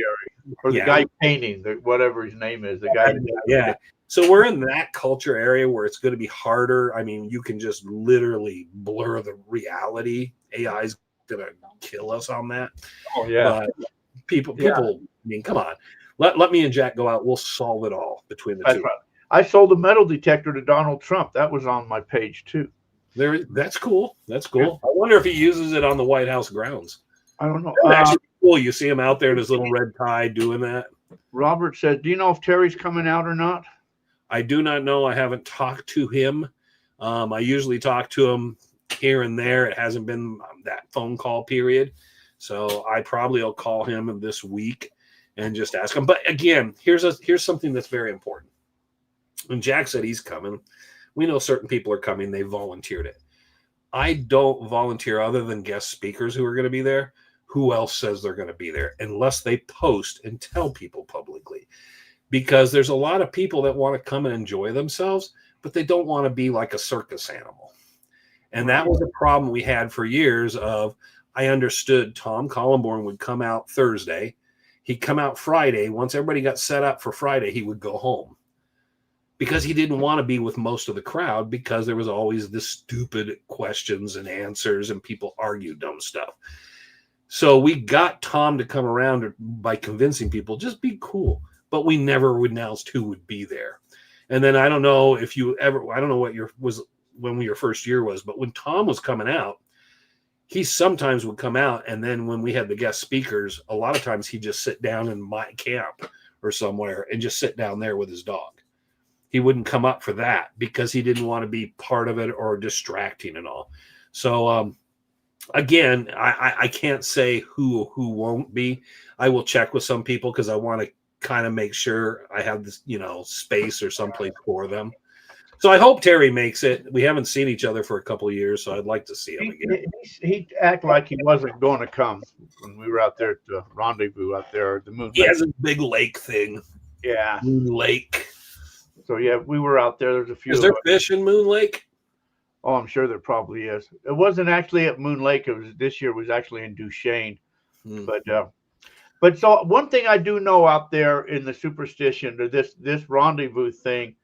or the Yeah. guy painting, whatever his name is, the guy. Yeah. So we're in that culture area where it's going to be harder. I mean, you can just literally blur the reality. AI is going to kill us on that. Oh yeah. But people, I mean, come on. Let me and Jack go out. We'll solve it all between the That's two. right. I sold a metal detector to Donald Trump. That was on my page too. That's cool. That's cool. I wonder if he uses it on the White House grounds. I don't know. Actually, cool. You see him out there in his little red tie doing that. Robert said, "Do you know if Terry's coming out or not?" I do not know. I haven't talked to him. I usually talk to him here and there. It hasn't been that phone call period. So I probably will call him this week and just ask him. But again, here's something that's very important. When Jack said he's coming, we know certain people are coming. They volunteered it. I don't volunteer other than guest speakers who are going to be there. Who else says they're going to be there unless they post and tell people publicly? Because there's a lot of people that want to come and enjoy themselves, but they don't want to be like a circus animal. And that was a problem we had for years of, I understood Tom Collenborn would come out Thursday. He'd come out Friday. Once everybody got set up for Friday, he would go home because he didn't want to be with most of the crowd because there was always this stupid questions and answers and people argue dumb stuff. So we got Tom to come around by convincing people, just be cool. But we never would announced who would be there. And then I don't know if you ever, I don't know what when your first year was, but when Tom was coming out, he sometimes would come out. And then when we had the guest speakers, a lot of times he'd just sit down in my camp or somewhere and just sit down there with his dog. He wouldn't come up for that because he didn't want to be part of it or distracting and all. So, again, I can't say who won't be. I will check with some people because I want to kind of make sure I have this, space or someplace for them. So I hope Terry makes it. We haven't seen each other for a couple of years, so I'd like to see him again. He acted like he wasn't going to come when we were out there at the rendezvous out there at the Moon Lake. He has a big lake thing. Yeah. Moon Lake. So yeah, we were out there. There's a few. Is there fish in Moon Lake? Oh, I'm sure there probably is. It wasn't actually at Moon Lake. This year was actually in Duchesne. But so one thing I do know out there in the superstition or this rendezvous thing,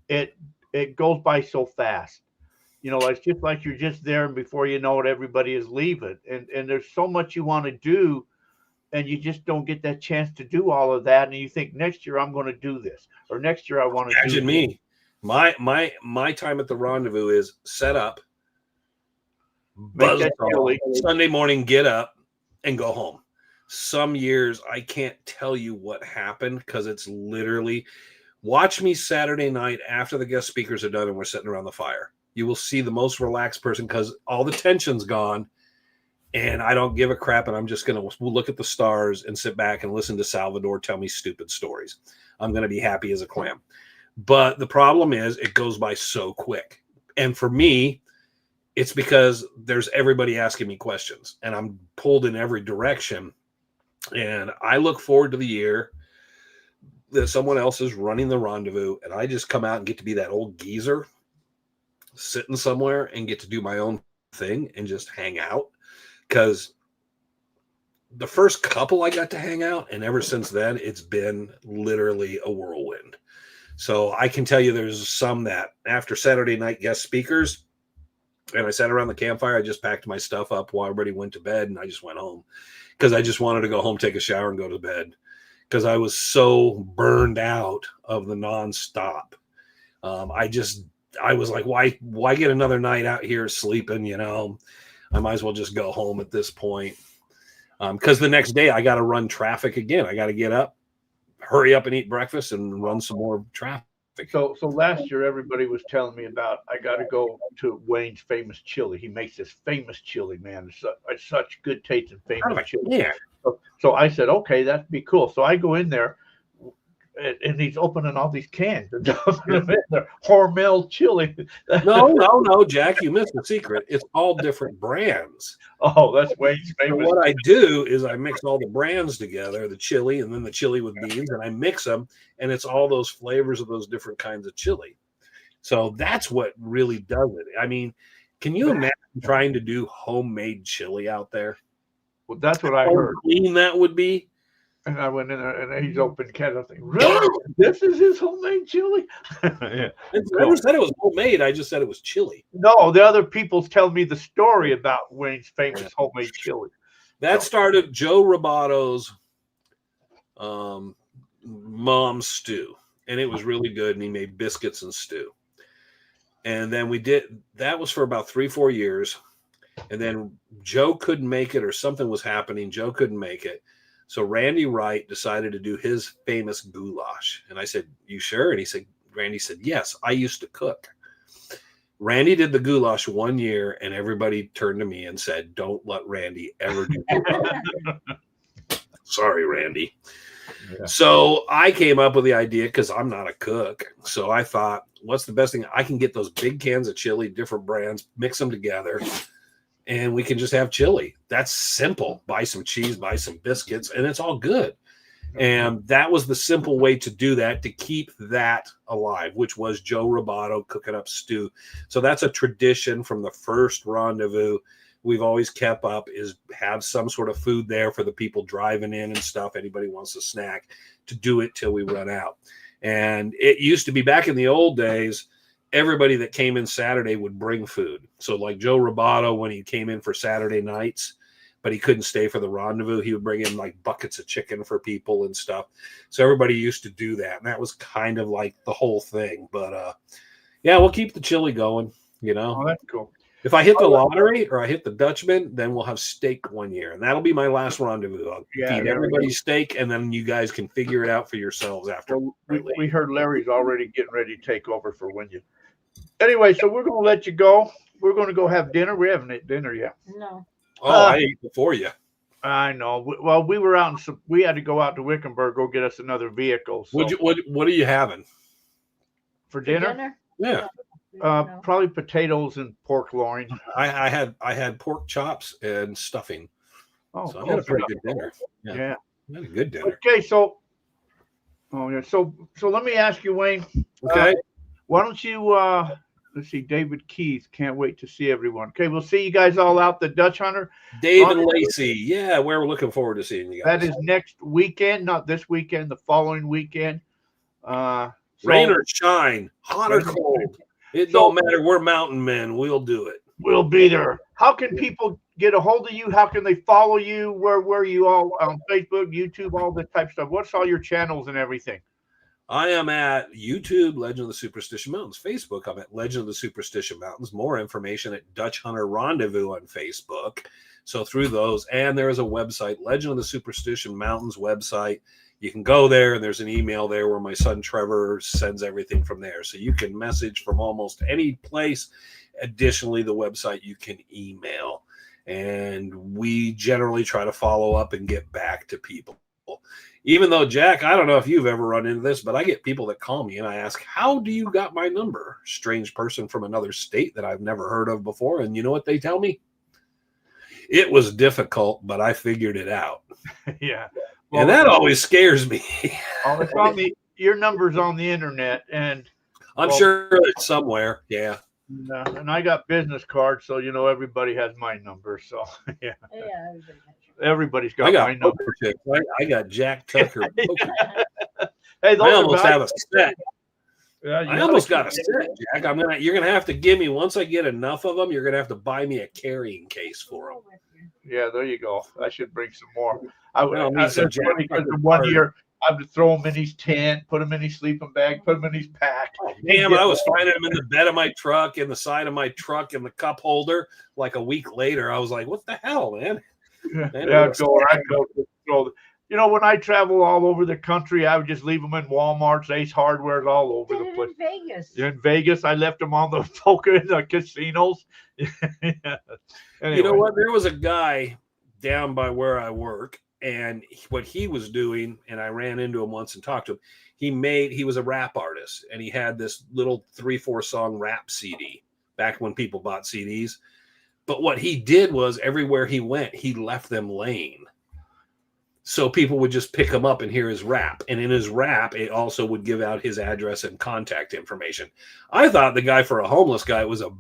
it goes by so fast. It's just like you're just there and before you know it, everybody is leaving. And there's so much you want to do and you just don't get that chance to do all of that. And you think next year I'm going to do this or next year I want to do Imagine me. My time at the rendezvous is set up, buzz call, Sunday morning, get up and go home. Some years I can't tell you what happened because it's literally watch me Saturday night after the guest speakers are done and we're sitting around the fire. You will see the most relaxed person because all the tension's gone and I don't give a crap and I'm just going to look at the stars and sit back and listen to Salvador tell me stupid stories. I'm going to be happy as a clam. But the problem is it goes by so quick. And for me, it's because there's everybody asking me questions and I'm pulled in every direction. And I look forward to the year that someone else is running the rendezvous and I just come out and get to be that old geezer sitting somewhere and get to do my own thing and just hang out. Because the first couple I got to hang out, and ever since then, it's been literally a whirlwind. So I can tell you there's some that after Saturday night guest speakers, and I sat around the campfire, I just packed my stuff up while everybody went to bed, and I just went home. Because I just wanted to go home, take a shower, and go to bed. Because I was so burned out of the nonstop. I was like, why get another night out here sleeping? I might as well just go home at this point. Because the next day I got to run traffic again. I got to get up, hurry up and eat breakfast and run some more traffic. So last year everybody was telling me about I got to go to Wayne's famous chili. He makes this famous chili, man. It's such good taste and famous chili. Yeah. So I said, okay, that'd be cool. So I go in there and he's opening all these cans and dumping them in there. Hormel chili. No, Jack, you missed the secret. It's all different brands. Oh, that's Wayne's famous. So what I do is I mix all the brands together, the chili and then the chili with beans, and I mix them, and it's all those flavors of those different kinds of chili. So that's what really does it. I mean, can you imagine trying to do homemade chili out there? Well, that's what I heard. How clean that would be. And I went in there, and he's open can. I think, really? This is his homemade chili? Yeah. I never said it was homemade. I just said it was chili. No, the other people's telling me the story about Wayne's famous homemade chili. That started Joe Robato's mom's stew, and it was really good. And he made biscuits and stew. And then that was for about 3-4 years. And then Joe couldn't make it, or something was happening. Joe couldn't make it. So Randy Wright decided to do his famous goulash. And I said, "You sure?" And Randy said, "Yes, I used to cook." Randy did the goulash 1 year, and everybody turned to me and said, "Don't let Randy ever do goulash." Sorry, Randy. Yeah. So I came up with the idea, because I'm not a cook. So I thought, what's the best thing? I can get those big cans of chili, different brands, mix them together, and we can just have chili. That's simple. Buy some cheese, buy some biscuits, and it's all good. And that was the simple way to do that, to keep that alive, which was Joe Robato cooking up stew. So that's a tradition from the first rendezvous we've always kept up, is have some sort of food there for the people driving in and stuff. Anybody wants a snack, to do it till we run out. And it used to be, back in the old days, everybody that came in Saturday would bring food. So like Joe Robato, when he came in for Saturday nights, but he couldn't stay for the rendezvous, he would bring in like buckets of chicken for people and stuff. So everybody used to do that. And that was kind of like the whole thing. But yeah, we'll keep the chili going, you know. Oh, that's cool. If I hit the lottery or I hit the Dutchman, then we'll have steak 1 year. And that'll be my last rendezvous. I'll feed everybody steak, and then you guys can figure it out for yourselves after. Well, we heard Larry's already getting ready to take over for when you. Anyway, so we're going to let you go. We're going to go have dinner. We haven't had dinner yet. No. Oh, I ate before you. I know. Well, we were out, and we had to go out to Wickenburg, go get us another vehicle. So. What are you having for dinner? Yeah. Probably potatoes and pork loin. I had pork chops and stuffing. Oh, so I had a pretty good dinner. Yeah. I had a good dinner. Okay, so let me ask you, Wayne. Okay. Why don't you let's see, David Keith, can't wait to see everyone. Okay, we'll see you guys all out the Dutch Hunter. David Lacey. Yeah, we're looking forward to seeing you guys. That is next weekend, not this weekend, the following weekend. Rain or shine, hot or cold. It don't matter. We're mountain men. We'll do it. We'll be there. How can people get a hold of you? How can they follow you? Where are you all on Facebook, YouTube, all that type of stuff? What's all your channels and everything? I am at YouTube, Legend of the Superstition Mountains. Facebook, I'm at Legend of the Superstition Mountains. More information at Dutch Hunter Rendezvous on Facebook. So through those, and there is a website, Legend of the Superstition Mountains website. You can go there, and there's an email there where my son Trevor sends everything from there. So you can message from almost any place. Additionally, the website you can email. And we generally try to follow up and get back to people. Even though, Jack, I don't know if you've ever run into this, but I get people that call me and I ask, how do you got my number? Strange person from another state that I've never heard of before. And you know what they tell me? It was difficult, but I figured it out. Yeah. Well, and that always scares me. It's on your number's on the internet, and I'm sure it's somewhere. Yeah. And I got business cards, so everybody has my number. So yeah. Everybody's got my number. I got Jack Tucker. Hey, I almost have a set. Yeah, I almost got a set, Jack. You're gonna have to give me, once I get enough of them, you're gonna have to buy me a carrying case for them. Yeah, there you go. I should bring some more. Because 1 year I would throw him in his tent, put him in his sleeping bag, put him in his pack. Oh, damn, I was finding him in the bed of my truck, in the side of my truck, in the cup holder. Like a week later, I was like, "What the hell, man?" I'd go. When I travel all over the country, I would just leave them in Walmart's, Ace Hardware's, all over the place. In Vegas, I left them on the the casinos. Anyway. You know what? There was a guy down by where I work, and what he was doing, and I ran into him once and talked to him. He was a rap artist, and he had this little 3-4 song rap CD back when people bought CDs. But what he did was, everywhere he went, he left them laying. So people would just pick him up and hear his rap. And in his rap, it also would give out his address and contact information. I thought the guy, for a homeless guy, was a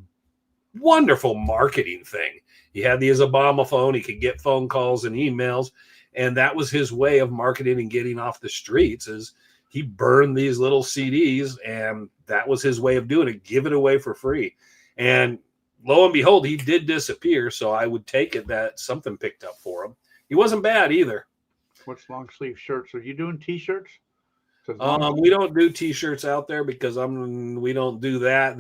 wonderful marketing thing. He had his Obama phone. He could get phone calls and emails. And that was his way of marketing and getting off the streets, is he burned these little CDs, and that was his way of doing it, give it away for free. And lo and behold, he did disappear. So I would take it that something picked up for him. He wasn't bad either. What's long sleeve shirts? Are you doing T-shirts? We don't do T-shirts out there because we don't do that.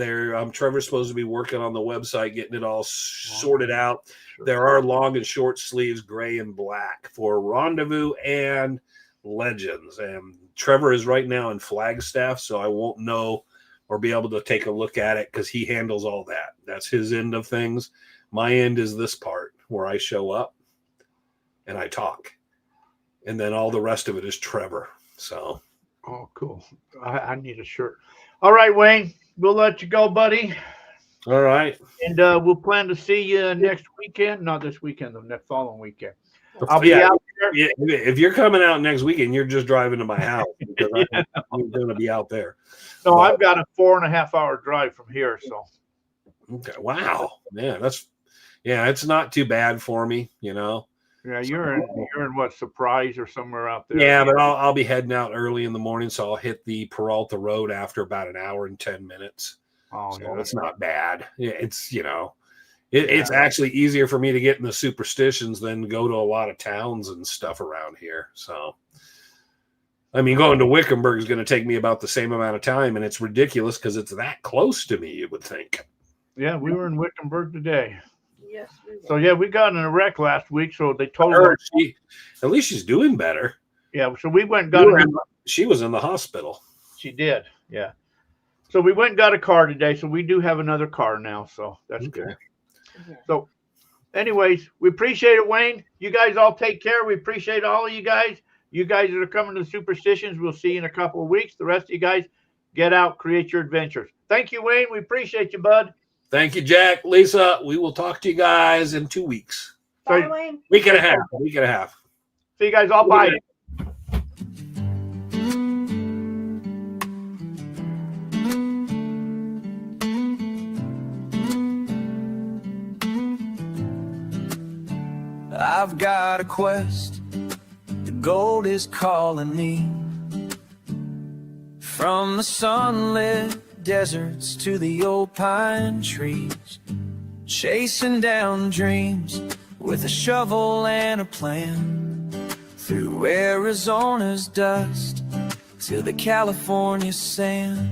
Trevor's supposed to be working on the website, getting it all sorted out. Sure. There are long and short sleeves, gray and black, for Rendezvous and Legends. And Trevor is right now in Flagstaff, so I won't know or be able to take a look at it because he handles all that. That's his end of things. My end is this part where I show up and I talk, and then all the rest of it is Trevor. So. Oh, cool. I need a shirt. All right, Wayne, we'll let you go, buddy. All right. And we'll plan to see you next weekend. Not this weekend, the next following weekend. I'll be Yeah, out there. if you're coming out next weekend, you're just driving to my house because I'm going to be out there. No, But- I've got a 4.5-hour drive from here. So Okay. Wow. Man, it's not too bad for me, you know. yeah, you're in what, Surprise or somewhere out there? Yeah, but I'll be heading out early in the morning, so I'll hit the Peralta Road after about an hour and 10 minutes. Oh, So yeah. it's not bad. Yeah, it's it's actually easier for me to get in the superstitions than go to a lot of towns and stuff around here. So, I mean, going to Wickenburg is going to take me about the same amount of time, and it's ridiculous because it's that close to me, you would think. Yeah, we were in Wickenburg today. Yes, we will. So yeah, we got in a wreck last week. So they told Or us. at least she's doing better. Yeah, so we went and got her. She was in the hospital. She did. Yeah. So we went and got a car today. So we do have another car now. So that's Okay. good. So anyways, we appreciate it, Wayne. You guys all take care. We appreciate all of you guys. You guys that are coming to the Superstitions, we'll see you in a couple of weeks. The rest of you guys, get out, create your adventures. Thank you, Wayne. We appreciate you, bud. Thank you, Jack. Lisa, we will talk to you guys in 2 weeks. Bye, So, Wayne. Week and a half. see you guys all. Bye. I've got a quest, the gold is calling me. From the sunlit deserts to the old pine trees, chasing down dreams with a shovel and a plan. Through Arizona's dust to the California sand.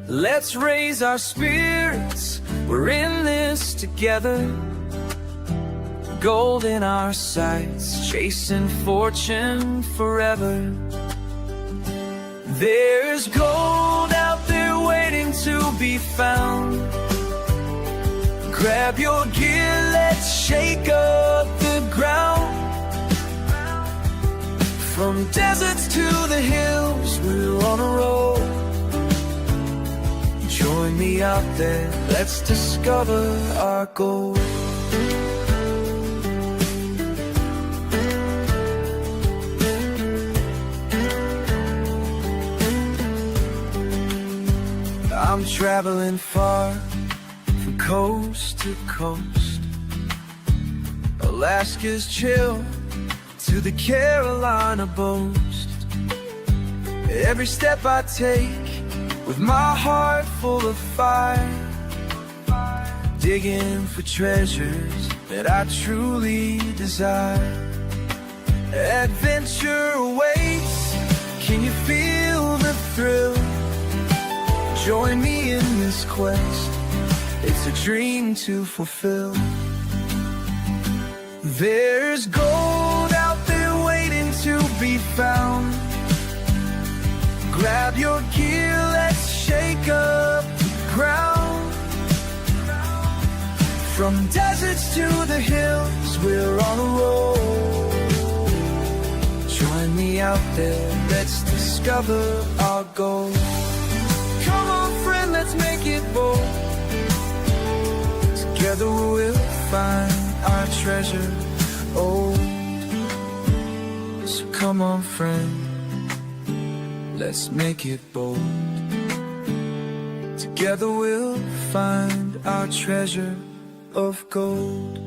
Let's raise our spirits, we're in this together. Gold in our sights, chasing fortune forever. There's gold out there waiting to be found. Grab your gear, let's shake up the ground. From deserts to the hills, we're on a roll. Join me out there, let's discover our gold. I'm traveling far, from coast to coast. Alaska's chill to the Carolina boast. Every step I take with my heart full of fire, digging for treasures that I truly desire. Adventure awaits, can you feel the thrill? Join me in this quest, it's a dream to fulfill. There's gold out there waiting to be found. Grab your gear, let's shake up the ground. From deserts to the hills, we're on a roll. Join me out there, let's discover our goal. Come on, friend, let's make it bold. Together we'll find our treasure. Oh, so come on, friend, let's make it bold. Together we'll find our treasure of gold.